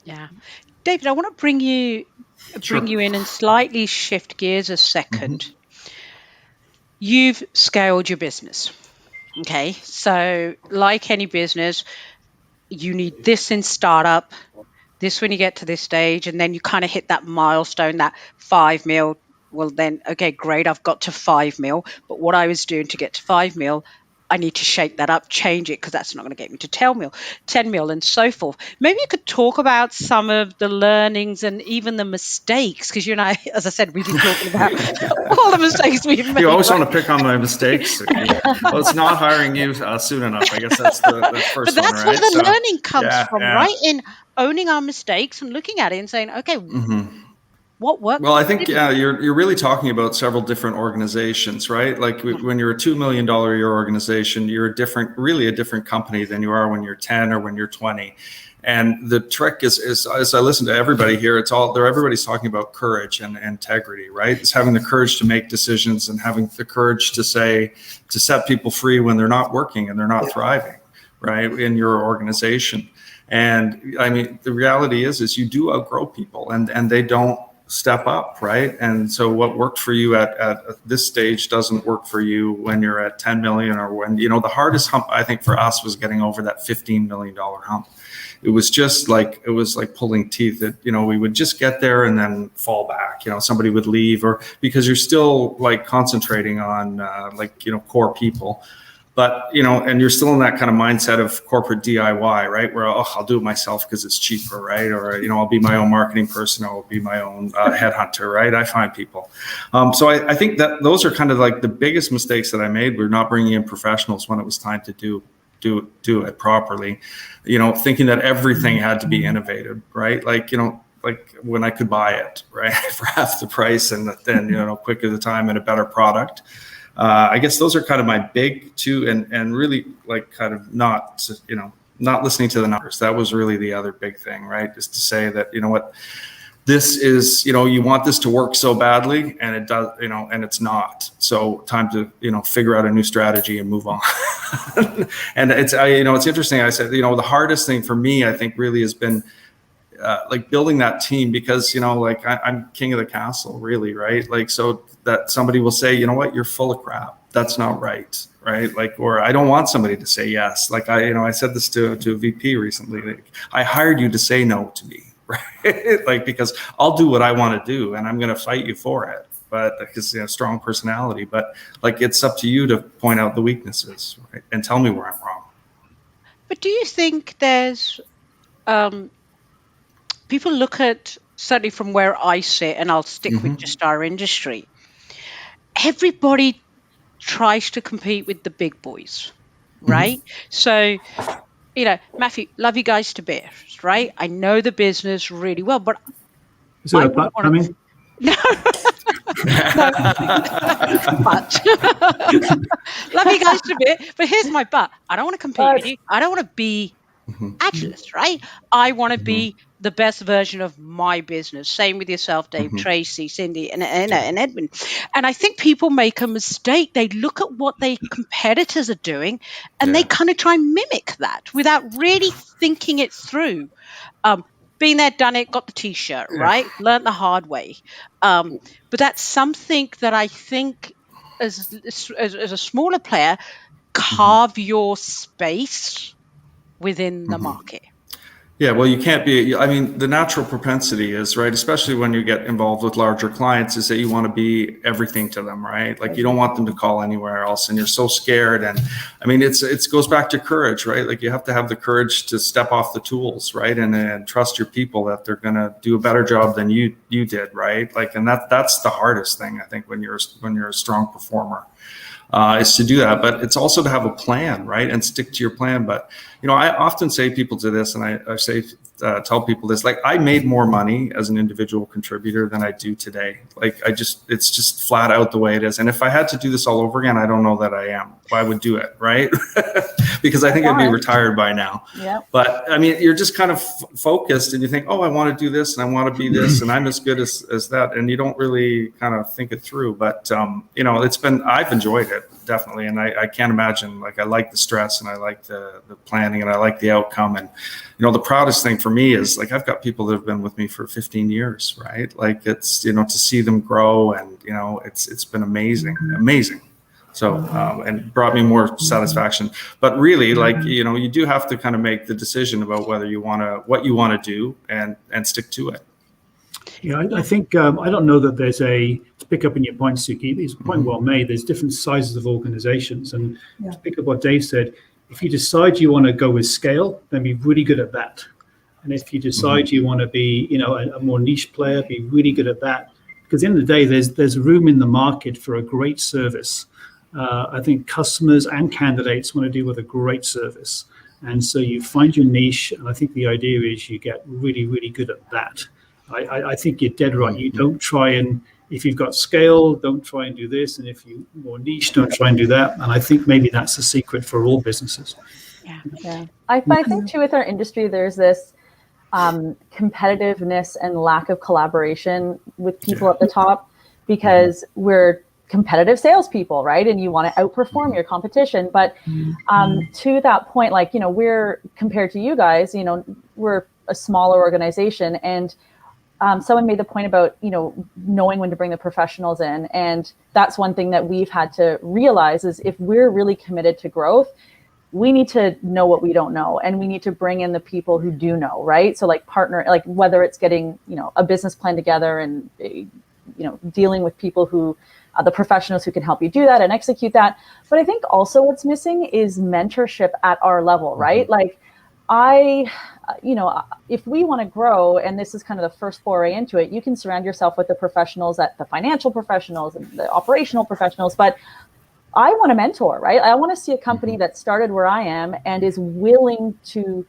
Yeah. David, I want to bring you in and slightly shift gears a second. You've scaled your business. Okay. So like any business, you need this in startup, this when you get to this stage, and then you kind of hit that milestone, that 5 mil. Well, then, okay, great, I've got to 5 mil. But what I was doing to get to 5 mil, I need to shake that up, change it, because that's not going to get me to 10 mil, and so forth. Maybe you could talk about some of the learnings and even the mistakes, because you and I, as I said, we've been talking about all the mistakes we've made. You always want to pick on my mistakes. Well, it's not hiring you soon enough. I guess that's the first one, right? But that's where the learning comes from, right? In owning our mistakes and looking at it and saying, okay, what worked? Well, I think, you're really talking about several different organizations, right? Like when you're a $2 million a year organization, you're really a different company than you are when you're 10 or when you're 20. And the trick is as I listen to everybody here, everybody's talking about courage and integrity, right? It's having the courage to make decisions and having the courage to set people free when they're not working and they're not thriving, right, in your organization. And I mean, the reality is you do outgrow people and they don't step up, right? And so what worked for you at this stage doesn't work for you when you're at 10 million, or when, the hardest hump I think for us was getting over that $15 million hump. It was like pulling teeth. That, we would just get there and then fall back. Somebody would leave, or because you're still like concentrating on core people. But, and you're still in that kind of mindset of corporate DIY, right? Where, I'll do it myself because it's cheaper, right? Or, I'll be my own marketing person. I'll be my own headhunter, right? I find people. So I think that those are kind of like the biggest mistakes that I made. We're not bringing in professionals when it was time to do it properly. Thinking that everything had to be innovative, right? Like when I could buy it, right, for half the price and then, quicker the time and a better product. I guess those are kind of my big two, and really like kind of not listening to the numbers. That was really the other big thing, right? Is to say that, this is, you want this to work so badly, and it does, and it's not. So time to, figure out a new strategy and move on. And it's, it's interesting. I said, the hardest thing for me, I think, really has been like building that team, because, I'm king of the castle, really, right? Like, so that somebody will say, you know what, you're full of crap. That's not right. Right. Like, or I don't want somebody to say yes. Like I said this to a VP recently. Like, I hired you to say no to me, right? Like, because I'll do what I want to do and I'm going to fight you for it. But because strong personality, but like, it's up to you to point out the weaknesses, right? And tell me where I'm wrong. But do you think there's people look at, certainly from where I sit, and I'll stick with just our industry, everybody tries to compete with the big boys, right? So, Matthew, love you guys to bits, right? I know the business really well, but is there a butt coming? No. No. But love you guys to bits, but here's my but. I don't want to compete with you. I don't want to be Agilist, right? I want to be the best version of my business. Same with yourself, Dave, Tracy, Cindy, and Edwin. And I think people make a mistake. They look at what their competitors are doing, and they kind of try and mimic that without really thinking it through. Been there, done it, got the T-shirt, right? Learned the hard way. But that's something that I think, as a smaller player, carve your space within the market. Yeah, well, you can't be, I mean, the natural propensity is, right, especially when you get involved with larger clients, is that you want to be everything to them, right? Like, you don't want them to call anywhere else, and you're so scared. And I mean, it goes back to courage, right? Like, you have to have the courage to step off the tools, right? And trust your people that they're going to do a better job than you did, right? Like, and that's the hardest thing, I think, when you're a strong performer. is to do that. But it's also to have a plan, right, and stick to your plan. But I often say people to this, and I say tell people this, like, I made more money as an individual contributor than I do today. Like, it's just flat out the way it is. And if I had to do this all over again, I don't know that I would do it, right? Because I think I'd be retired by now. Yeah. But I mean, you're just kind of focused, and you think, oh, I want to do this, and I want to be this, and I'm as good as that, and you don't really kind of think it through. But I've enjoyed it, definitely, and I can't imagine, like, I like the stress, and I like the planning, and I like the outcome. And the proudest thing for me is, like, I've got people that have been with me for 15 years, right? Like, it's to see them grow, and it's been amazing. So and brought me more satisfaction. But really, like, you do have to kind of make the decision about what you want to do, and stick to it. Yeah, I think I don't know that there's to pick up on your point, Suki. It's a point well made. There's different sizes of organizations, and to pick up what Dave said, if you decide you want to go with scale, then be really good at that. And if you decide you want to be, a more niche player, be really good at that. Because at the end of the day, there's room in the market for a great service. I think customers and candidates want to deal with a great service. And so you find your niche, and I think the idea is you get really, really good at that. I think you're dead right. You don't try and, if you've got scale, don't try and do this. And if you're more niche, don't try and do that. And I think maybe that's the secret for all businesses. Yeah. I think too, with our industry, there's this competitiveness and lack of collaboration with people at the top, because we're competitive salespeople, right? And you want to outperform your competition. But to that point, like, we're, compared to you guys, we're a smaller organization, and someone made the point about, knowing when to bring the professionals in. And that's one thing that we've had to realize is, if we're really committed to growth, we need to know what we don't know, and we need to bring in the people who do know, right? So, like, partner, like, whether it's getting, a business plan together, and, dealing with people who, the professionals who can help you do that and execute that. But I think also what's missing is mentorship at our level, right? Like, if we want to grow, and this is kind of the first foray into it, you can surround yourself with the professionals, the financial professionals and the operational professionals. But I want a mentor, right? I want to see a company that started where I am and is willing to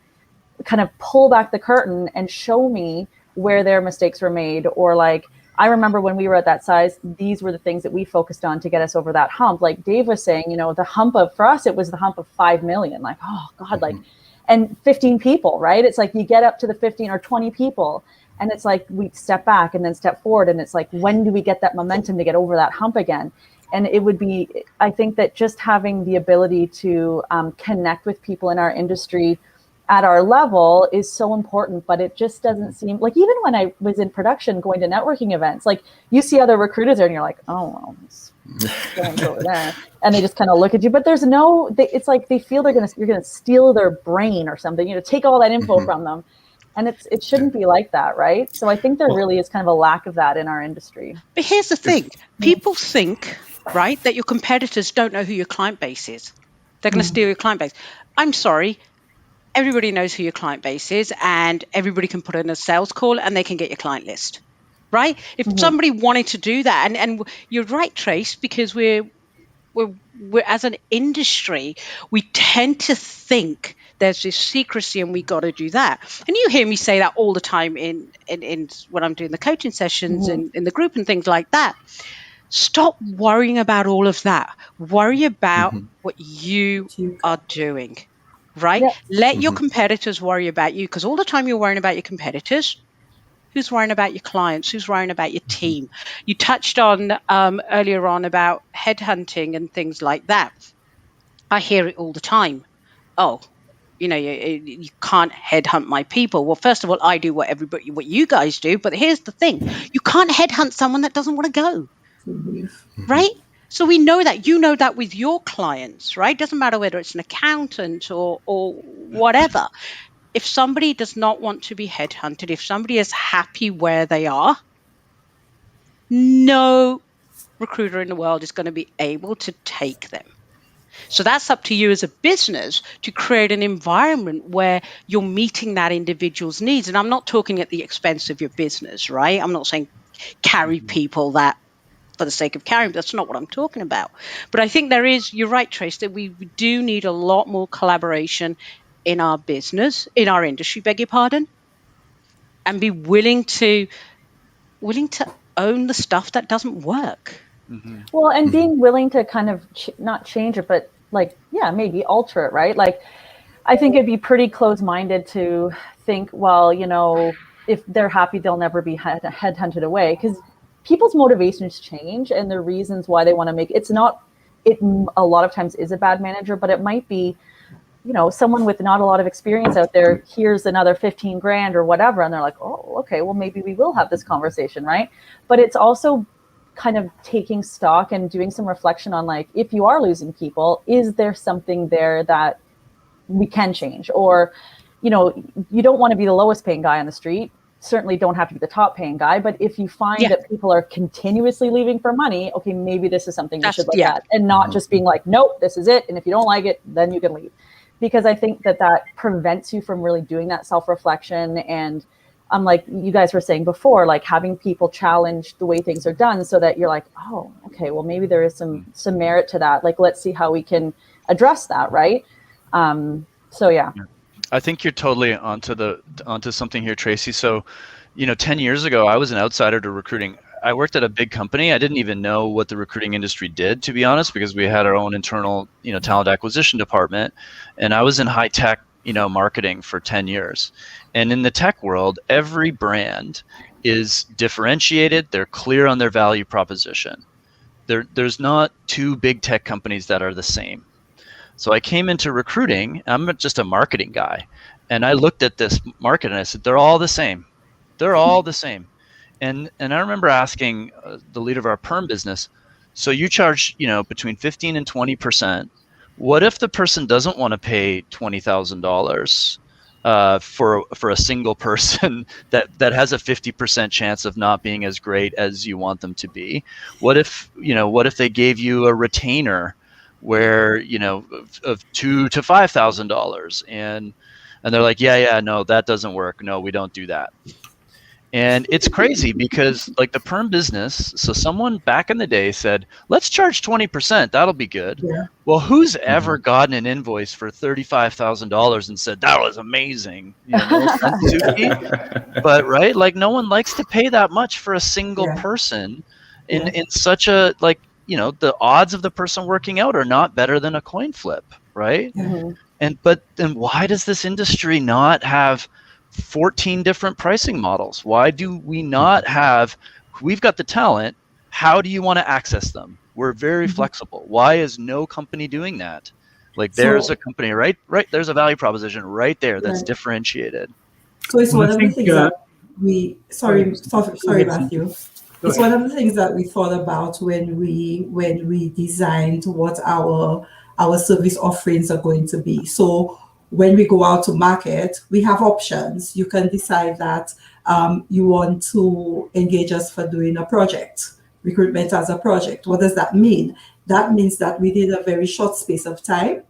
kind of pull back the curtain and show me where their mistakes were made. Or, like, I remember when we were at that size, these were the things that we focused on to get us over that hump. Like Dave was saying, the hump for us, it was the hump of 5 million. Like, oh God, like, and 15 people, right? It's like you get up to the 15 or 20 people, and it's like we step back and then step forward. And it's like, when do we get that momentum to get over that hump again? And it would be, I think that just having the ability to connect with people in our industry at our level is so important. But it just doesn't seem like, even when I was in production going to networking events, like, you see other recruiters there and you're like, oh, well, going over there, and they just kind of look at you. But there's it's like they feel you're gonna steal their brain or something, take all that info from them. And it shouldn't be like that, right? So I think there really is kind of a lack of that in our industry. But here's the thing. People think, right, that your competitors don't know who your client base is. They're going to steal your client base. I'm sorry. Everybody knows who your client base is, and everybody can put in a sales call and they can get your client list, right? If somebody wanted to do that, and you're right, Trace, because we're as an industry, we tend to think there's this secrecy and we got to do that. And you hear me say that all the time in when I'm doing the coaching sessions and in the group and things like that. Stop worrying about all of that. Worry about what you are doing, right? Yep. Let your competitors worry about you, because all the time you're worrying about your competitors, who's worrying about your clients? Who's worrying about your team? You touched on earlier on about headhunting and things like that. I hear it all the time. Oh, you can't headhunt my people. Well, first of all, I do what you guys do. But here's the thing. You can't headhunt someone that doesn't want to go. Right? So we know that. You know that with your clients, right? Doesn't matter whether it's an accountant or whatever. If somebody does not want to be headhunted, if somebody is happy where they are, no recruiter in the world is going to be able to take them. So that's up to you as a business to create an environment where you're meeting that individual's needs. And I'm not talking at the expense of your business, right? I'm not saying carry people that for the sake of carrying. That's not what I'm talking about. But I think you're right, Trace, that we do need a lot more collaboration in our business, in our industry, beg your pardon, and be willing to own the stuff that doesn't work. Mm-hmm. Well, and being willing to kind of not change it, but like, yeah, maybe alter it, right? Like, I think it'd be pretty close-minded to think, well, if they're happy, they'll never be headhunted away, because people's motivations change and the reasons why they want to make it's not. It a lot of times is a bad manager, but it might be, someone with not a lot of experience out there hears another 15 grand or whatever, and they're like, oh, okay, well, maybe we will have this conversation, right? But it's also kind of taking stock and doing some reflection on, like, if you are losing people, is there something there that we can change? Or, you don't want to be the lowest paying guy on the street. Certainly don't have to be the top paying guy. But if you find that people are continuously leaving for money, okay, maybe this is something we should look at, and not just being like, nope, this is it. And if you don't like it, then you can leave. Because I think that prevents you from really doing that self-reflection. And like you guys were saying before, like having people challenge the way things are done, so that you're like, oh, okay, well, maybe there is some merit to that. Like, let's see how we can address that, right? So yeah. I think you're totally onto something here, Tracy. So, 10 years ago, I was an outsider to recruiting. I worked at a big company. I didn't even know what the recruiting industry did, to be honest, because we had our own internal, talent acquisition department. And I was in high tech, marketing for 10 years. And in the tech world, every brand is differentiated. They're clear on their value proposition. There's not two big tech companies that are the same. So I came into recruiting. I'm just a marketing guy. And I looked at this market and I said, they're all the same. They're all the same. And I remember asking the leader of our perm business, so you charge, between 15 and 20%. What if the person doesn't want to pay $20,000 for a single person that has a 50% chance of not being as great as you want them to be? What if they gave you a retainer where, of $2,000 to $5,000, and they're like, yeah, no, that doesn't work. No, we don't do that. And it's crazy because, like, the perm business, so someone back in the day said, let's charge 20%, that'll be good. Yeah. Well, who's ever gotten an invoice for $35,000 and said, that was amazing? But right, like, no one likes to pay that much for a single person in such a, like, the odds of the person working out are not better than a coin flip, right? Mm-hmm. But then why does this industry not have 14 different pricing models? Why do we not have, we've got the talent, how do you want to access them? We're very flexible. Why is no company doing that? Like, there's a company, right? There's a value proposition right there that's differentiated. So it's one of the things that sorry, Matthew. It's one of the things that we thought about when we designed what our service offerings are going to be. So when we go out to market, we have options. You can decide that you want to engage us for doing a project, recruitment as a project. What does that mean? That means that within a very short space of time,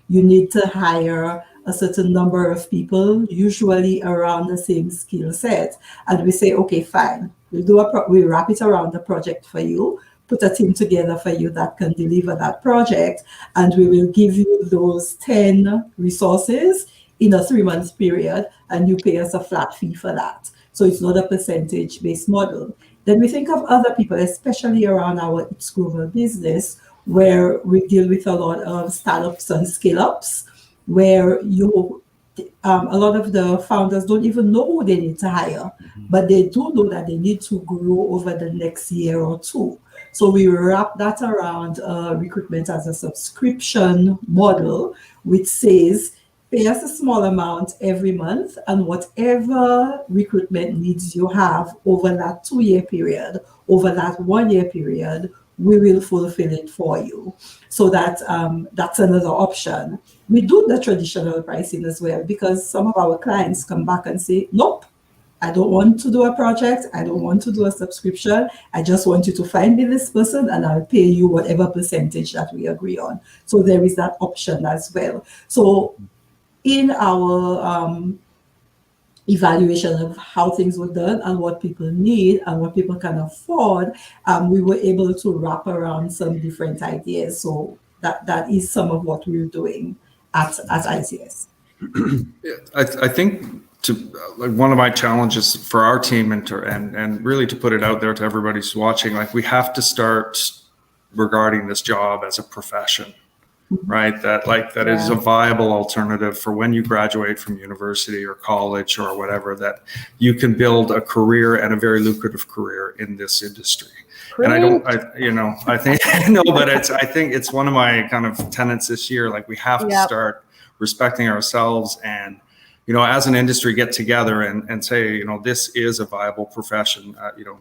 you need to hire a certain number of people, usually around the same skill set. And we say, okay, fine, we'll wrap it around the project for you, put a team together for you that can deliver that project, and we will give you those 10 resources in a 3-month period, and you pay us a flat fee for that. So it's not a percentage-based model. Then we think of other people, especially around our It's Global business, where we deal with a lot of startups and scale-ups, where a lot of the founders don't even know who they need to hire, but they do know that they need to grow over the next year or two. So we wrap that around recruitment as a subscription model, which says, pay us a small amount every month, and whatever recruitment needs you have over that 2-year period, over that 1-year period, we will fulfill it for you. So that's another option. We do the traditional pricing as well, because some of our clients come back and say, nope, I don't want to do a project. I don't want to do a subscription. I just want you to find me this person and I'll pay you whatever percentage that we agree on. So there is that option as well. So in our evaluation of how things were done and what people need and what people can afford, we were able to wrap around some different ideas. So that is some of what we're doing at ICS. I think like one of my challenges for our team and really to put it out there to everybody who's watching, like we have to start regarding this job as a profession, right? That is a viable alternative for when you graduate from university or college or whatever, that you can build a career and a very lucrative career in this industry. And I think no, but I think it's one of my kind of tenets this year. Like we have to start respecting ourselves and, as an industry, get together and say, this is a viable profession,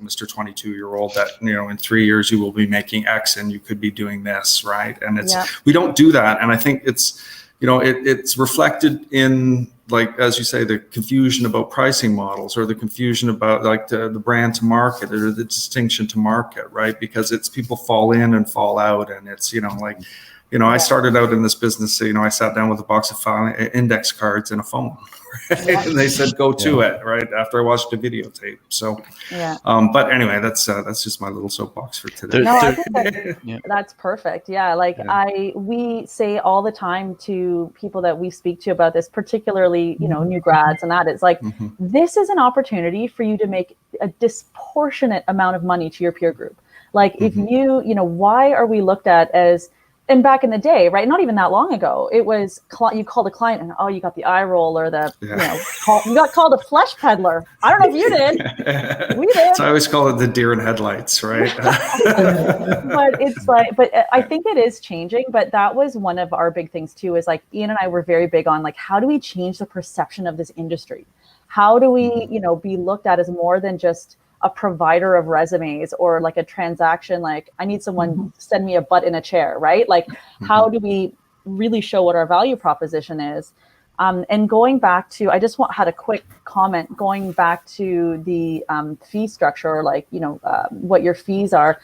Mr. 22-year-old, that, in 3 years you will be making X and you could be doing this, right? And we don't do that. And I think it's, it's reflected in, like, as you say, the confusion about pricing models or the confusion about like the brand to market or the distinction to market, right? Because it's people fall in and fall out. And it's, I started out in this business, I sat down with a box of index cards and a phone, right? And they said, go to it, right? After I watched a videotape. So, but anyway, that's just my little soapbox for today. No, I think that's perfect. Yeah. We say all the time to people that we speak to about this, particularly, new grads, and that it's like, this is an opportunity for you to make a disproportionate amount of money to your peer group. Like if why are we looked at as, and back in the day, right? Not even that long ago, it was you called a client and you got the eye roll or the you got called a flesh peddler. I don't know if you did. We did. So I always call it the deer in headlights, right? But it's like, but I think it is changing. But that was one of our big things too. Is like Ian and I were very big on like, how do we change the perception of this industry? How do we be looked at as more than just a provider of resumes or like a transaction, like I need someone to send me a butt in a chair, right? Like how do we really show what our value proposition is? And going back to, I just had a quick comment going back to the fee structure, or like, what your fees are.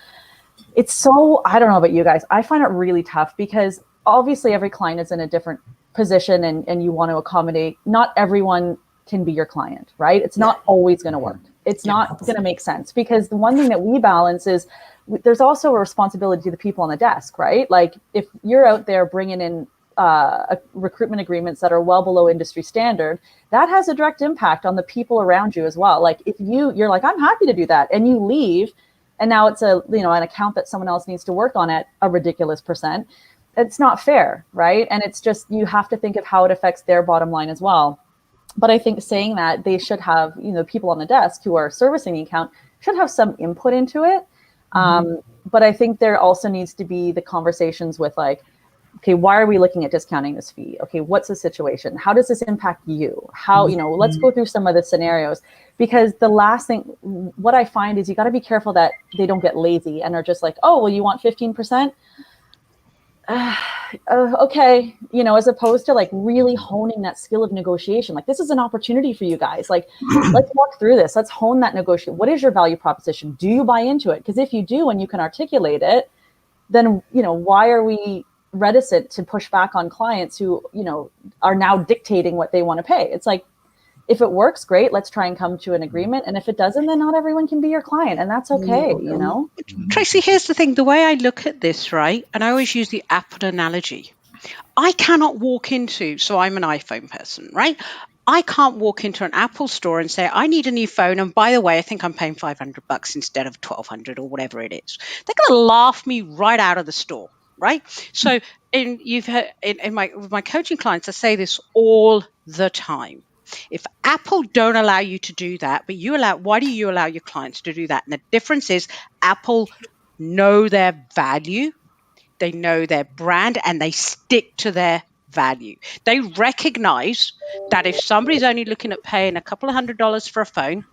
It's so, I don't know about you guys, I find it really tough because obviously every client is in a different position and you want to accommodate, not everyone can be your client, right? It's not always going to work. It's not going to make sense because the one thing that we balance is there's also a responsibility to the people on the desk, right? Like if you're out there bringing in recruitment agreements that are well below industry standard, that has a direct impact on the people around you as well. Like if you're like, I'm happy to do that, and you leave, and now it's an account that someone else needs to work on at a ridiculous percent, it's not fair, right? And it's just, you have to think of how it affects their bottom line as well. But I think saying that they should have, people on the desk who are servicing the account should have some input into it. But I think there also needs to be the conversations with like, okay, why are we looking at discounting this fee? Okay, what's the situation? How does this impact you? How, let's go through some of the scenarios, because the last thing, what I find is you got to be careful that they don't get lazy and are just like, oh, well, you want 15%? Okay, as opposed to like really honing that skill of negotiation. Like this is an opportunity for you guys. Like, let's walk through this. Let's hone that negotiation. What is your value proposition? Do you buy into it? Because if you do, and you can articulate it, then, why are we reticent to push back on clients who, are now dictating what they want to pay? It's like, if it works, great, let's try and come to an agreement. And if it doesn't, then not everyone can be your client. And that's okay, Tracy, here's the thing. The way I look at this, right, and I always use the Apple analogy. I cannot walk into, so I'm an iPhone person, right? I can't walk into an Apple store and say, I need a new phone. And by the way, I think I'm paying $500 instead of $1,200 or whatever it is. They're going to laugh me right out of the store, right? So with my coaching clients, I say this all the time. If Apple don't allow you to do that, but why do you allow your clients to do that? And the difference is Apple know their value, they know their brand, and they stick to their value. They recognize that if somebody's only looking at paying a couple of $100s for a phone,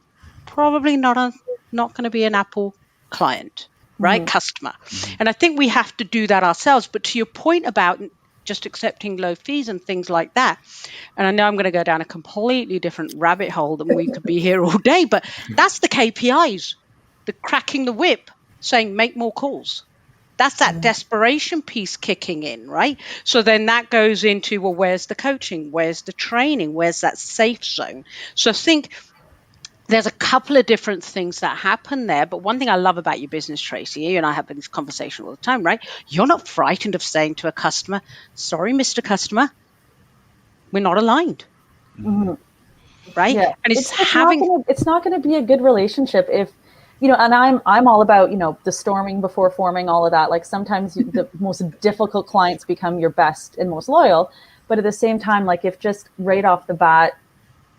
probably not going to be an Apple client, right? Customer. And I think we have to do that ourselves. But to your point about just accepting low fees and things like that. And I know I'm going to go down a completely different rabbit hole than we could be here all day, but that's the KPIs, the cracking the whip, saying make more calls. That's that desperation piece kicking in, right? So then that goes into, well, where's the coaching? Where's the training? Where's that safe zone? So I think there's a couple of different things that happen there. But one thing I love about your business, Tracy, you and I have this conversation all the time, right? You're not frightened of saying to a customer, sorry, Mr. Customer, we're not aligned. Mm-hmm. Right? Yeah. And It's not gonna be a good relationship if, and I'm all about, the storming before forming, all of that. Like sometimes the most difficult clients become your best and most loyal. But at the same time, like if just right off the bat,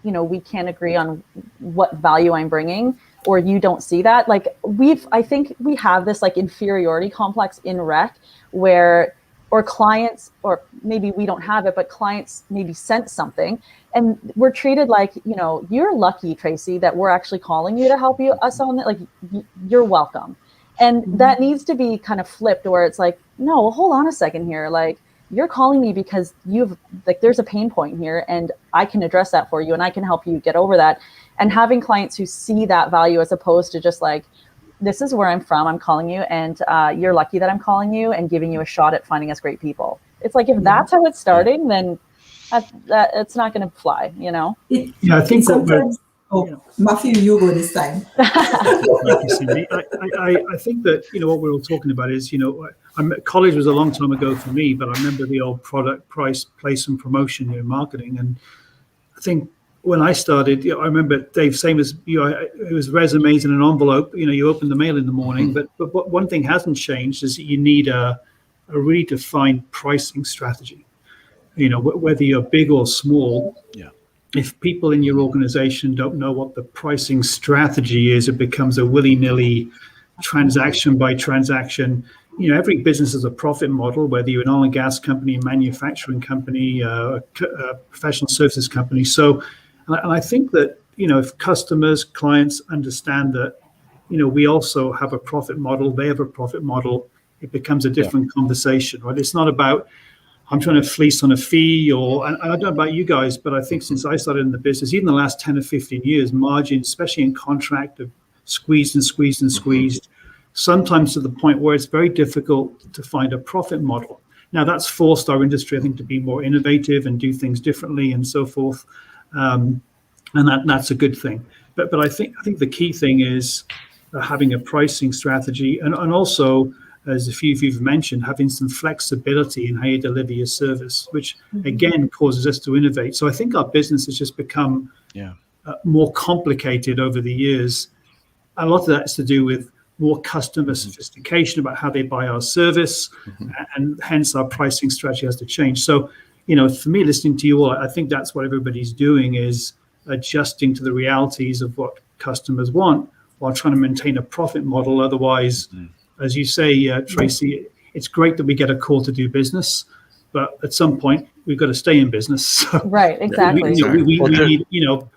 we can't agree on what value I'm bringing, or you don't see that. Like I think we have this like inferiority complex in rec where, or clients, or maybe we don't have it, but clients maybe sense something and we're treated like, you're lucky, Tracy, that we're actually calling you to help us on it. Like you're welcome. And that needs to be kind of flipped where it's like, no, well, hold on a second here. Like, you're calling me because there's a pain point here and I can address that for you and I can help you get over that. And having clients who see that value as opposed to just like, this is where I'm from, I'm calling you and you're lucky that I'm calling you and giving you a shot at finding us great people. It's like, if that's how it's starting, then that it's not going to fly, I think sometimes. Matthew, you go this time. Thank you, Cindy. I think that what we're all talking about is college was a long time ago for me, but I remember the old product, price, place, and promotion in marketing. And I think when I started, I remember, Dave, same as you. It was resumes in an envelope. You open the mail in the morning, but one thing hasn't changed is that you need a really defined pricing strategy. Whether you're big or small. Yeah. If people in your organization don't know what the pricing strategy is, it becomes a willy-nilly transaction by transaction. Every business has a profit model, whether you're an oil and gas company, manufacturing company, a professional services company. So, and I think that, if customers, clients understand that, we also have a profit model, they have a profit model, it becomes a different conversation, right? It's not about, I'm trying to fleece on a fee, and I don't know about you guys, but I think since I started in the business, even the last 10 or 15 years, margins, especially in contract, have squeezed and squeezed and squeezed, sometimes to the point where it's very difficult to find a profit model. Now, that's forced our industry, I think, to be more innovative and do things differently and so forth. And that's a good thing. But I think the key thing is having a pricing strategy and also, as a few of you've mentioned, having some flexibility in how you deliver your service, which again causes us to innovate. So I think our business has just become more complicated over the years. A lot of that is to do with more customer sophistication about how they buy our service, and hence our pricing strategy has to change. So, for me, listening to you all, I think that's what everybody's doing, is adjusting to the realities of what customers want while trying to maintain a profit model. Otherwise, as you say, Tracy, it's great that we get a call to do business, but at some point we've got to stay in business. So right, exactly. We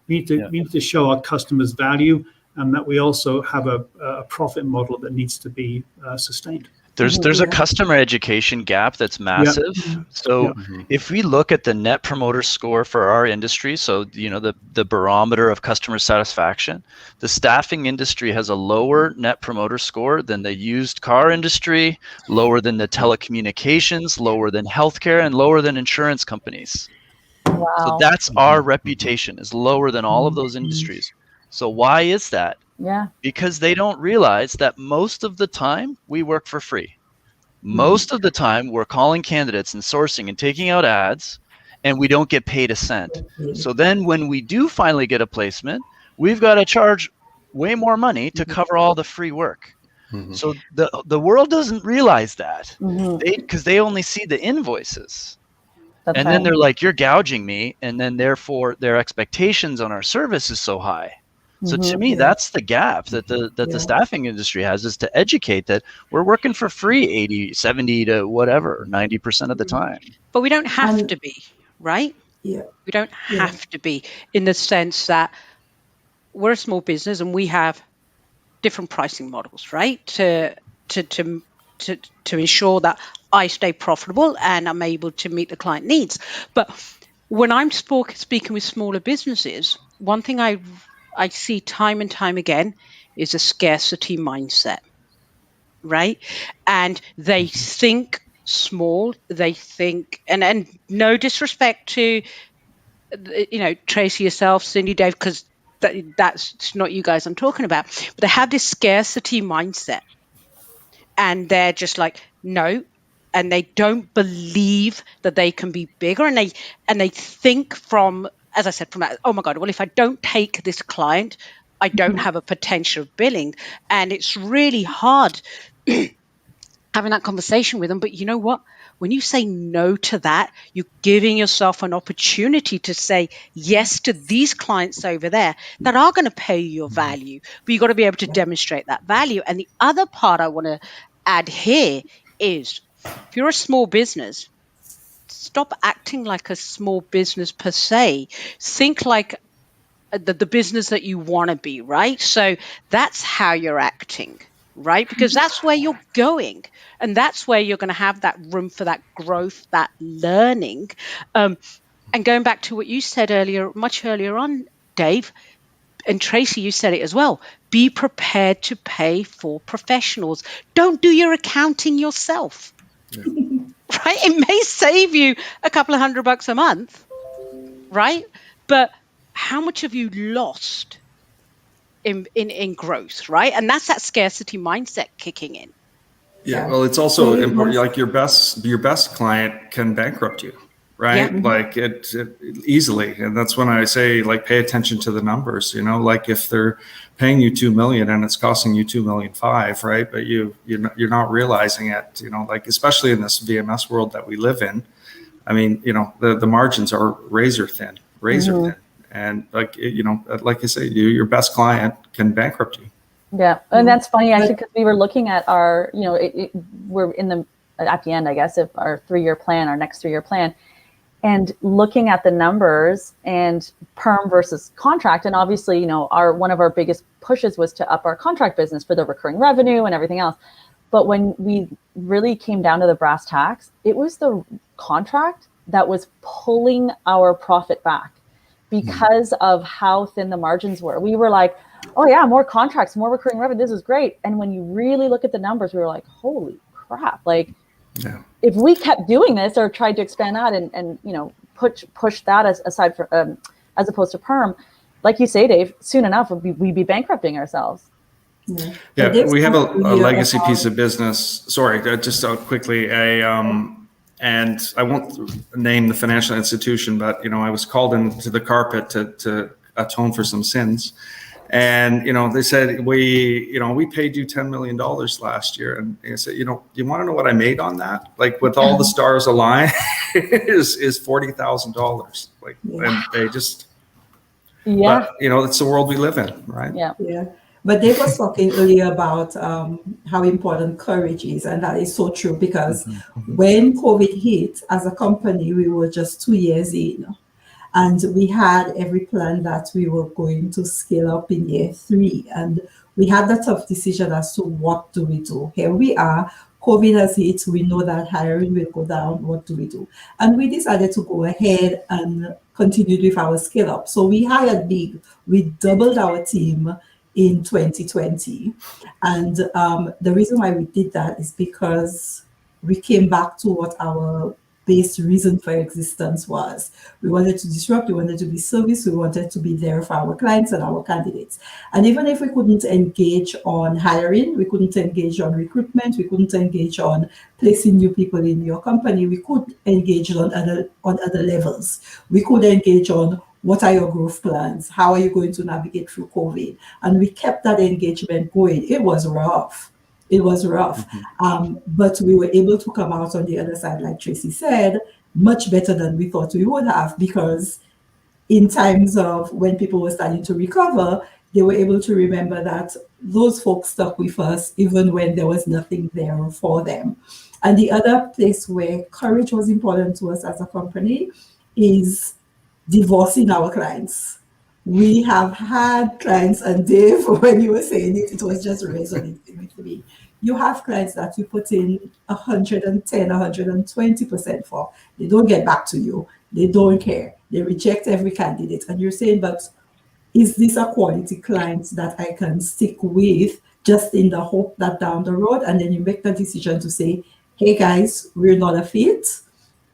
need to show our customers value, and that we also have a profit model that needs to be sustained. There's a customer education gap that's massive. So if we look at the net promoter score for our industry, so the barometer of customer satisfaction, the staffing industry has a lower net promoter score than the used car industry, lower than the telecommunications, lower than healthcare, and lower than insurance companies. Wow. So that's our reputation, is lower than all of those industries. So why is that? Yeah. Because they don't realize that most of the time we work for free. Most of the time we're calling candidates and sourcing and taking out ads, and we don't get paid a cent. So then when we do finally get a placement, we've got to charge way more money to cover all the free work. So the world doesn't realize that, because they only see the invoices. And then they're like, you're gouging me, and then therefore their expectations on our service is so high. So to me, that's the gap that the staffing industry has, is to educate that we're working for free 80, 70 to whatever, 90% of the time. But we don't have to be, right? Yeah. We don't have to be, in the sense that we're a small business and we have different pricing models, right? To ensure that I stay profitable and I'm able to meet the client needs. But when I'm speaking with smaller businesses, one thing I see time and time again is a scarcity mindset. right? And they think small. They think, and no disrespect to, Tracy, yourself, Cindy, Dave, because that's not you guys I'm talking about. But they have this scarcity mindset, and they're just like, no, and they don't believe that they can be bigger, and they think from, as I said, from that, oh my God, well, if I don't take this client, I don't have a potential of billing, and it's really hard having that conversation with them. But you know what? When you say no to that, you're giving yourself an opportunity to say yes to these clients over there that are going to pay you your value. But you've got to be able to demonstrate that value. And the other part I want to add here is, if you're a small business, stop acting like a small business per se. Think like the business that you want to be, right? So that's how you're acting, right? Because that's where you're going, and that's where you're going to have that room for that growth, that learning. And going back to what you said earlier, much earlier on, Dave, and Tracy, you said it as well. Be prepared to pay for professionals. Don't do your accounting yourself. Yeah. Right? It may save you a couple of $100 a month, right? But how much have you lost in growth, right? And that's that scarcity mindset kicking in. Yeah, well, it's also important. Like your best client can bankrupt you, right? Yeah. Like it easily, and that's when I say, like, pay attention to the numbers. Like if they're paying you $2 million and it's costing you $2.5 million, right? But you're not realizing it. Like especially in this VMS world that we live in. I mean, the margins are razor thin. And like I say, your best client can bankrupt you. Yeah, and that's funny actually, because we were looking at our, we're at the end, I guess, of our 3-year plan, our next 3-year plan, and looking at the numbers and perm versus contract. And obviously, one of our biggest pushes was to up our contract business for the recurring revenue and everything else. But when we really came down to the brass tacks, it was the contract that was pulling our profit back because of how thin the margins were. We were like, oh yeah, more contracts, more recurring revenue, this is great. And when you really look at the numbers, we were like, holy crap. Like, if we kept doing this or tried to expand that and push that aside for, as opposed to perm, like you say, Dave, soon enough we'd be bankrupting ourselves. Yeah, we have a legacy piece of business. Sorry, just quickly, and I won't name the financial institution, but I was called into the carpet to atone for some sins, and they said we paid you $10 million last year, and I said, you want to know what I made on that? Like with all the stars aligned, is $40,000. Like, and they just but it's the world we live in, right? Yeah. But Dave was talking earlier about how important courage is, and that is so true, because when COVID hit, as a company, we were just 2 years in, and we had every plan that we were going to scale up in year 3, and we had that tough decision as to what do we do. Here we are, COVID has hit, we know that hiring will go down, what do we do? And we decided to go ahead and continue with our scale up. So we hired big, we doubled our team in 2020. And the reason why we did that is because we came back to what our base reason for existence was. We wanted to disrupt, we wanted to be service, we wanted to be there for our clients and our candidates. And even if we couldn't engage on hiring, we couldn't engage on recruitment, we couldn't engage on placing new people in your company, we could engage on other levels. We could engage on what are your growth plans? How are you going to navigate through COVID? And we kept that engagement going. It was rough. But we were able to come out on the other side, like Tracy said, much better than we thought we would have, because in times of when people were starting to recover, they were able to remember that those folks stuck with us even when there was nothing there for them. And the other place where courage was important to us as a company is divorcing our clients. We have had clients, and Dave, when you were saying it, it was just resonating with me. You have clients that you put in 110, 120% for. They don't get back to you. They don't care. They reject every candidate. And you're saying, but is this a quality client that I can stick with just in the hope that down the road, and then you make the decision to say, hey guys, we're not a fit.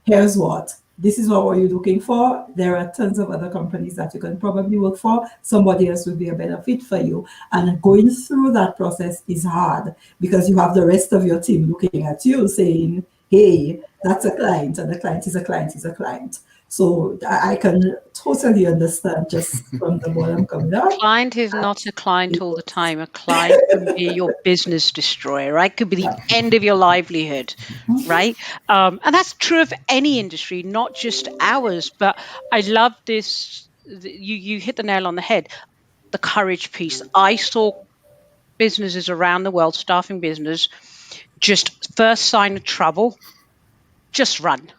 Here's what. This is what you're looking for. There are tons of other companies that you can probably work for. Somebody else will be a better fit for you. And going through that process is hard because you have the rest of your team looking at you saying, hey, that's a client, and the client is a client is a client. So I can totally understand just from the bottom coming up. Client is not a client all the time. A client can be your business destroyer, right? Could be the end of your livelihood, right? And that's true of any industry, not just ours. But I love this. You hit the nail on the head. The courage piece. I saw businesses around the world, staffing business, just first sign of trouble, just run,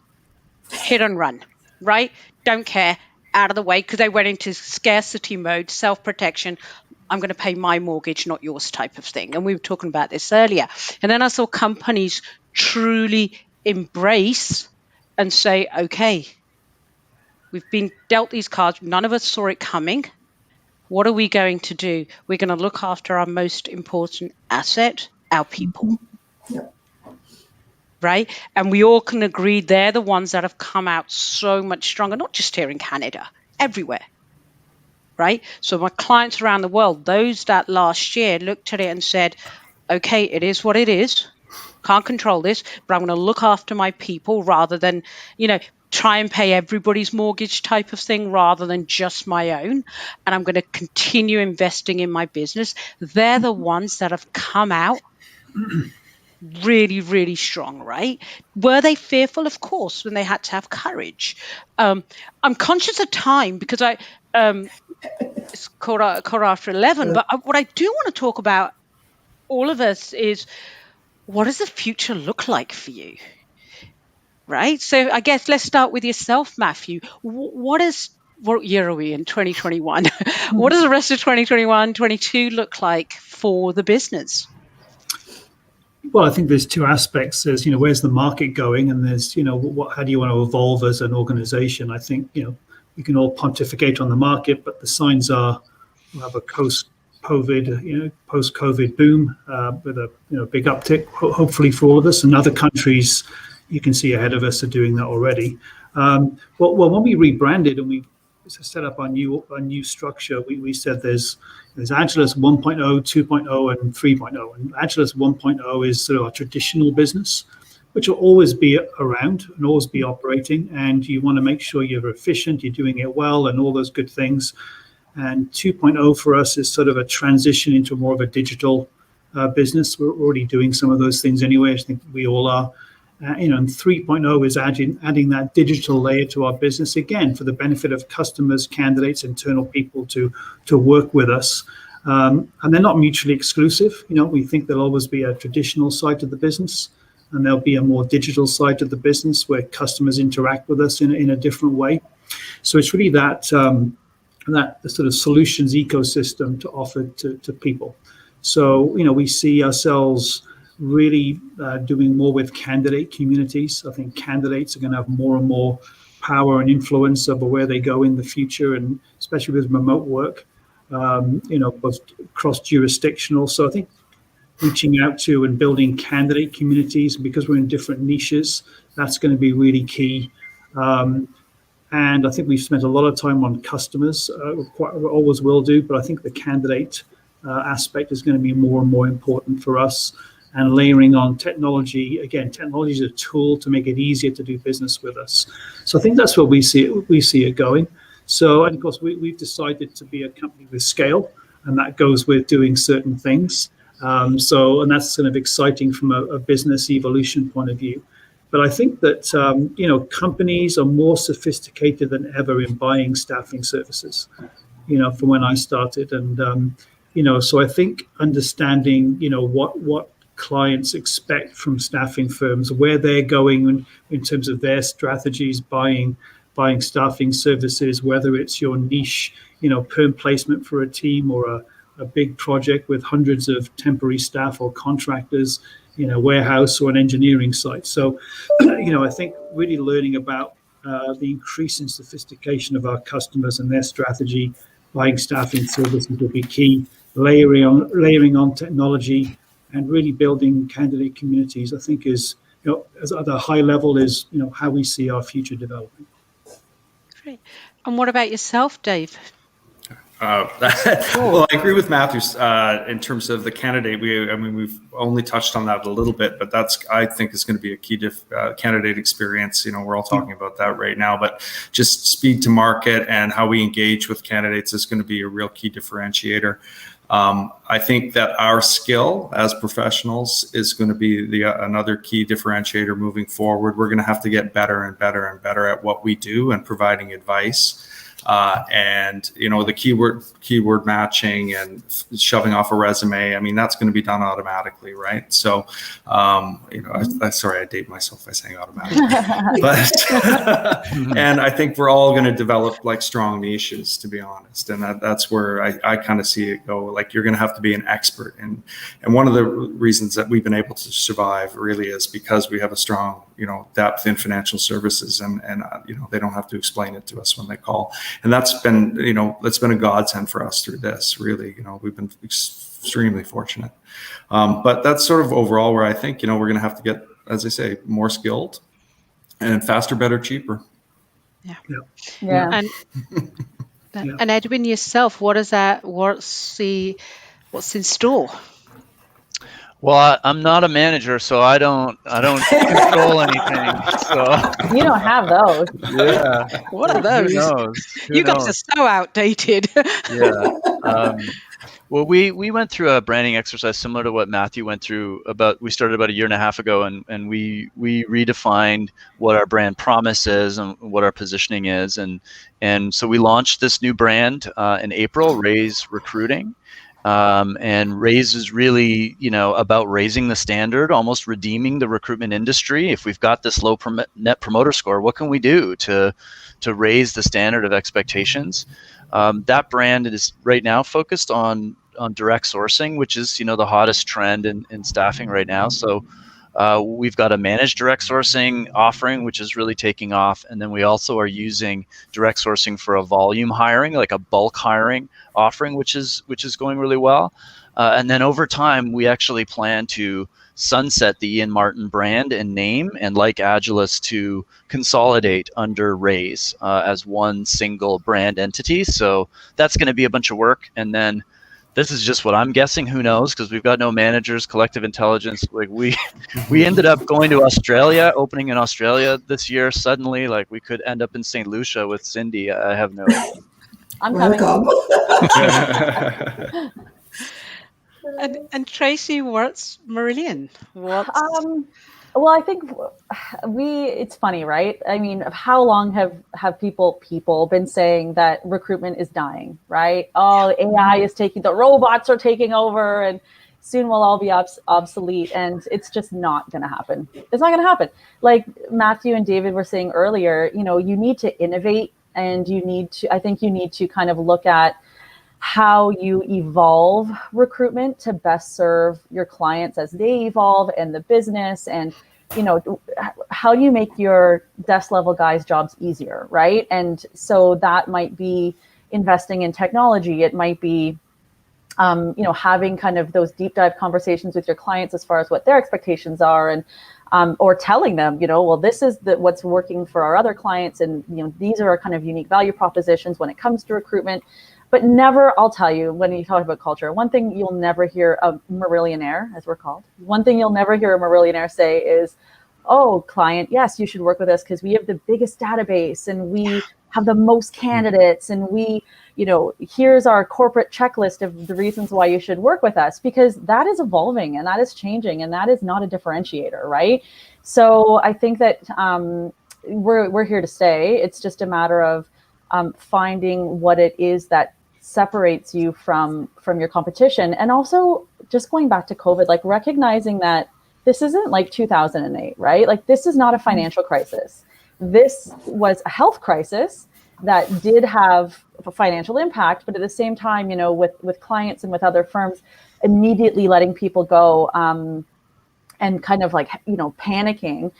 hit and run, right? Don't care, out of the way, because they went into scarcity mode, self-protection. I'm going to pay my mortgage, not yours type of thing. And we were talking about this earlier. And then I saw companies truly embrace and say, okay, we've been dealt these cards. None of us saw it coming. What are we going to do? We're going to look after our most important asset, our people. Yep. Right? And we all can agree they're the ones that have come out so much stronger, not just here in Canada, everywhere. Right? So my clients around the world, those that last year looked at it and said, okay, it is what it is. Can't control this, but I'm going to look after my people rather than, try and pay everybody's mortgage type of thing rather than just my own. And I'm going to continue investing in my business. They're the ones that have come out really, really strong, right? Were they fearful? Of course, when they had to have courage. I'm conscious of time because it's quarter after 11. But what I do want to talk about, all of us, is what does the future look like for you? Right? So I guess let's start with yourself, Matthew. What year are we in? 2021. What does the rest of 2021, 22 look like for the business? Well, I think there's two aspects. There's, where's the market going? And there's, how do you want to evolve as an organization? I think, we can all pontificate on the market, but the signs are we'll have a post-COVID boom with a big uptick, hopefully for all of us. And other countries you can see ahead of us are doing that already. Well, when we rebranded and we set up our new structure, we said there's Agilus 1.0, 2.0, and 3.0. And Agilus 1.0 is sort of our traditional business, which will always be around and always be operating. And you want to make sure you're efficient, you're doing it well, and all those good things. And 2.0 for us is sort of a transition into more of a digital business. We're already doing some of those things anyway. I think we all are. And 3.0 is adding that digital layer to our business, again, for the benefit of customers, candidates, internal people to work with us. And they're not mutually exclusive. We think there'll always be a traditional side to the business, and there'll be a more digital side to the business where customers interact with us in a different way. So it's really that sort of solutions ecosystem to offer to people. So, we see ourselves really doing more with candidate communities. I think candidates are going to have more and more power and influence over where they go in the future, and especially with remote work, both cross-jurisdictional. So I think reaching out to and building candidate communities, because we're in different niches, that's going to be really key. And I think we've spent a lot of time on customers, always will do, but I think the candidate aspect is going to be more and more important for us. And layering on technology, again, technology is a tool to make it easier to do business with us. So I think that's where we see it going. So, and of course, we've decided to be a company with scale, and that goes with doing certain things. And that's kind of exciting from a business evolution point of view. But I think that, companies are more sophisticated than ever in buying staffing services, from when I started. And, so I think understanding, what clients expect from staffing firms, where they're going in terms of their strategies, buying staffing services, whether it's your niche, perm placement for a team, or a big project with hundreds of temporary staff or contractors in a warehouse or an engineering site. So, I think really learning about the increasing sophistication of our customers and their strategy, buying staffing services will be key. layering on technology, and really building candidate communities, I think is, as at a high level, is, how we see our future developing. Great. And what about yourself, Dave? Well, I agree with Matthew in terms of the candidate. We've only touched on that a little bit, but I think is going to be a key candidate experience. We're all talking about that right now, but just speed to market and how we engage with candidates is going to be a real key differentiator. I think that our skill as professionals is going to be another key differentiator moving forward. We're going to have to get better and better and better at what we do and providing advice. And the keyword matching and shoving off a resume, that's going to be done automatically, right? So, sorry, I date myself by saying automatically, but and I think we're all going to develop like strong niches, to be honest, and that's where I kind of see it go. Like, you're going to have to be an expert, and one of the reasons that we've been able to survive really is because we have a strong depth in financial services, and they don't have to explain it to us when they call. And that's been a godsend for us through this. Really, we've been extremely fortunate. But that's sort of overall where I think we're going to have to get, as I say, more skilled and faster, better, cheaper. Yeah. And Edwin, yourself, what's in store? Well, I'm not a manager, so I don't control anything. So you don't have those. Yeah. What are those? Who knows? You guys are so outdated. Yeah. Well, we went through a branding exercise similar to what Matthew went through. We started about a year and a half ago, and we redefined what our brand promise is and what our positioning is, and so we launched this new brand in April, Raise Recruiting. And Raise is really, about raising the standard, almost redeeming the recruitment industry. If we've got this low net promoter score, what can we do to raise the standard of expectations? That brand is right now focused on direct sourcing, which is, the hottest trend in staffing right now. So we've got a managed direct sourcing offering, which is really taking off. And then we also are using direct sourcing for a volume hiring, like a bulk hiring offering, which is going really well. And then over time, we actually plan to sunset the Ian Martin brand and name, and like Agilus, to consolidate under Raise as one single brand entity. So that's going to be a bunch of work. And then this is just what I'm guessing. Who knows? Because we've got no managers, collective intelligence. Like we ended up going to Australia, opening in Australia this year. Suddenly, like, we could end up in St. Lucia with Cindy. I have no idea. I'm coming. And Tracy, what's Marillion? Well, I think it's funny, right? I mean, how long have people been saying that recruitment is dying, right? Oh, AI is the robots are taking over, and soon we'll all be obsolete, and it's just not going to happen. It's not going to happen. Like Matthew and David were saying earlier, you need to innovate, and I think you need to kind of look at how you evolve recruitment to best serve your clients as they evolve and the business, and how do you make your desk level guys' jobs easier, right? And so that might be investing in technology. It might be having kind of those deep dive conversations with your clients as far as what their expectations are, and or telling them, well, this is what's working for our other clients, and these are our kind of unique value propositions when it comes to recruitment. But never, I'll tell you, when you talk about culture, one thing you'll never hear a Marillionaire, as we're called, one thing you'll never hear a Marillionaire say is, oh, client, yes, you should work with us because we have the biggest database and we have the most candidates, and we, here's our corporate checklist of the reasons why you should work with us, because that is evolving and that is changing, and that is not a differentiator, right? So I think that we're here to stay. It's just a matter of finding what it is that separates you from your competition, and also just going back to COVID, like recognizing that this isn't like 2008, right? Like, this is not a financial crisis. This was a health crisis that did have a financial impact, but at the same time, with clients and with other firms immediately letting people go and kind of like, panicking.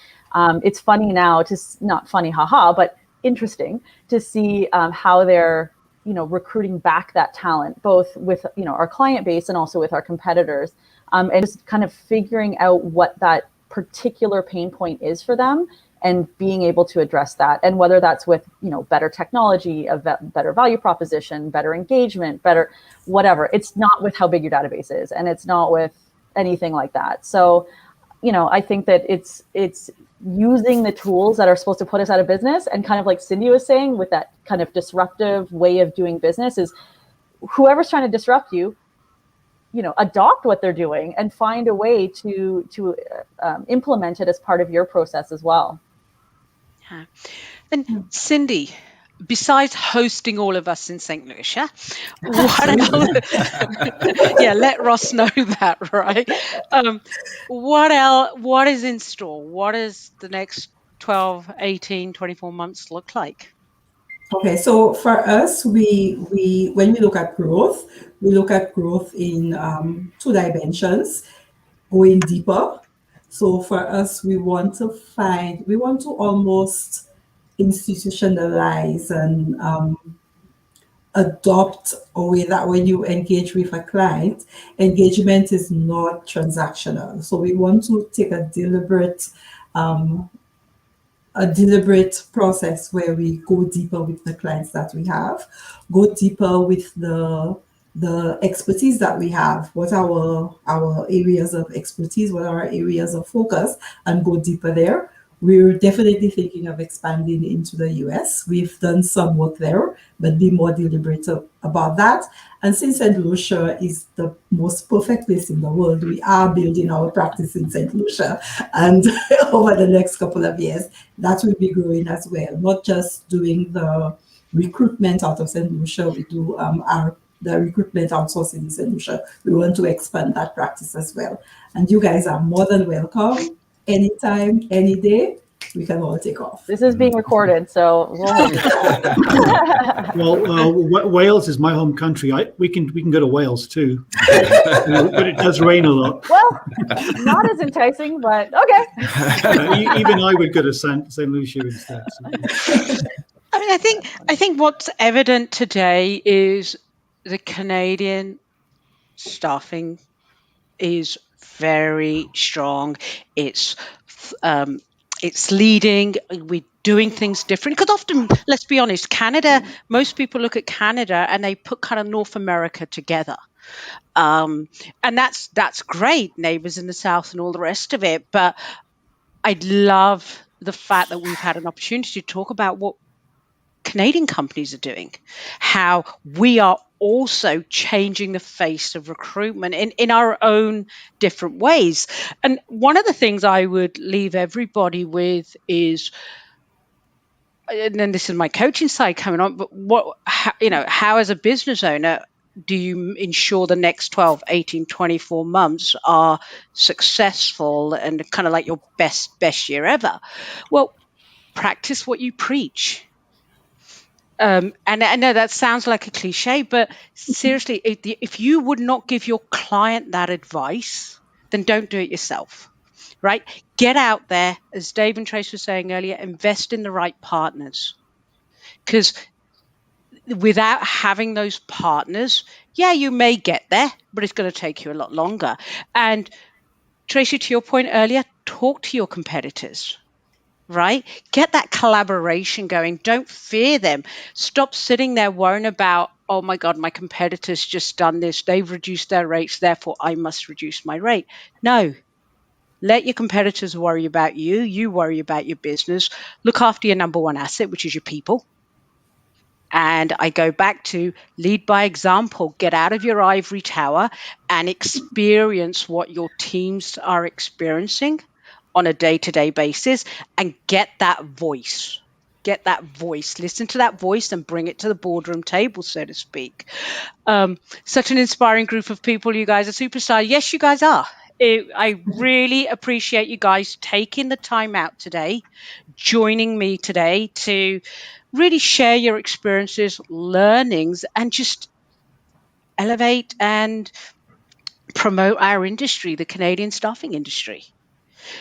It's funny now, not funny, haha, but interesting to see how they're recruiting back that talent, both with our client base and also with our competitors, and just kind of figuring out what that particular pain point is for them and being able to address that. And whether that's with better technology, a better value proposition, better engagement, better whatever. It's not with how big your database is, and it's not with anything like that. So I think that it's using the tools that are supposed to put us out of business, and kind of like Cindy was saying, with that kind of disruptive way of doing business, is whoever's trying to disrupt you, adopt what they're doing and find a way to implement it as part of your process as well. Yeah. And Cindy, besides hosting all of us in St. Lucia, what else? Yeah, let Ross know that, right? What else? What is in store? What does the next 12, 18, 24 months look like? Okay, so for us, we when we look at growth, we look at growth in two dimensions, going deeper. So for us, we want to almost institutionalize and adopt a way that when you engage with a client, engagement is not transactional. So we want to take a deliberate process where we go deeper with the clients that we have, go deeper with the expertise that we have, what are our areas of expertise, what are our areas of focus, and go deeper there. We're definitely thinking of expanding into the US. We've done some work there, but be more deliberate about that. And since St. Lucia is the most perfect place in the world, we are building our practice in St. Lucia. And over the next couple of years, that will be growing as well. Not just doing the recruitment out of St. Lucia, we do the recruitment outsourcing in St. Lucia. We want to expand that practice as well. And you guys are more than welcome. Anytime, any day, we can all take off. This is being recorded, so we'll hold it. Well, Wales is my home country. We can go to Wales too, but it does rain a lot. Well, not as enticing, but okay. Even I would go to St. Lucia instead. So. I mean, I think what's evident today is the Canadian staffing is very strong. It's leading. We're doing things different, because often, let's be honest, Canada. Most people look at Canada and they put kind of North America together, and that's great. Neighbors in the south and all the rest of it. But I love the fact that we've had an opportunity to talk about what Canadian companies are doing, how we are also changing the face of recruitment in our own different ways. And one of the things I would leave everybody with is, and then this is my coaching side coming on, but how as a business owner do you ensure the next 12, 18, 24 months are successful and kind of like your best year ever? Well, practice what you preach. And I know that sounds like a cliche, but seriously, if you would not give your client that advice, then don't do it yourself, right? Get out there, as Dave and Trace were saying earlier, invest in the right partners. Because without having those partners, yeah, you may get there, but it's going to take you a lot longer. And Tracy, to your point earlier, talk to your competitors. Right? Get that collaboration going. Don't fear them. Stop sitting there worrying about, oh my God, my competitor's just done this. They've reduced their rates, therefore I must reduce my rate. No. Let your competitors worry about you. You worry about your business. Look after your number one asset, which is your people. And I go back to lead by example. Get out of your ivory tower and experience what your teams are experiencing on a day-to-day basis, and get that voice. Get that voice. Listen to that voice and bring it to the boardroom table, so to speak. Such an inspiring group of people. You guys are superstars. Yes, you guys are. I really appreciate you guys taking the time out today, joining me today to really share your experiences, learnings, and just elevate and promote our industry, the Canadian staffing industry.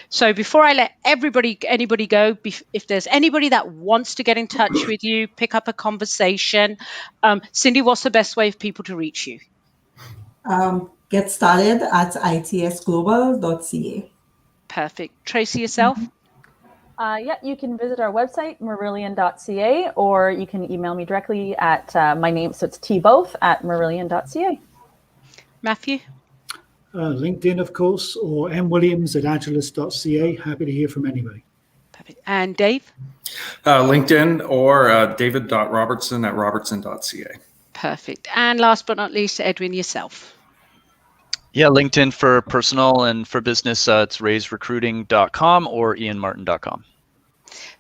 So before I let anybody go, if there's anybody that wants to get in touch with you, pick up a conversation, Cindy, what's the best way for people to reach you? Get started at itsglobal.ca. Perfect. Tracy, yourself? Yeah, you can visit our website, marillion.ca, or you can email me directly at my name, so it's tboth at marillion.ca. Matthew? LinkedIn, of course, or mwilliams@agilus.ca. Happy to hear from anybody. Perfect. And Dave? LinkedIn or david.robertson@robertson.ca. Perfect. And last but not least, Edwin, yourself. Yeah, LinkedIn for personal, and for business, it's raiserecruiting.com or ianmartin.com.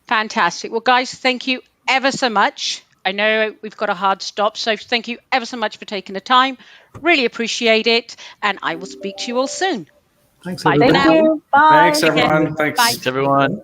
Fantastic. Well, guys, thank you ever so much. I know we've got a hard stop, so thank you ever so much for taking the time. Really appreciate it, and I will speak to you all soon. Thanks, Bye for everybody. Thank now. you. Bye. Thanks, everyone. Bye. Thanks, everyone.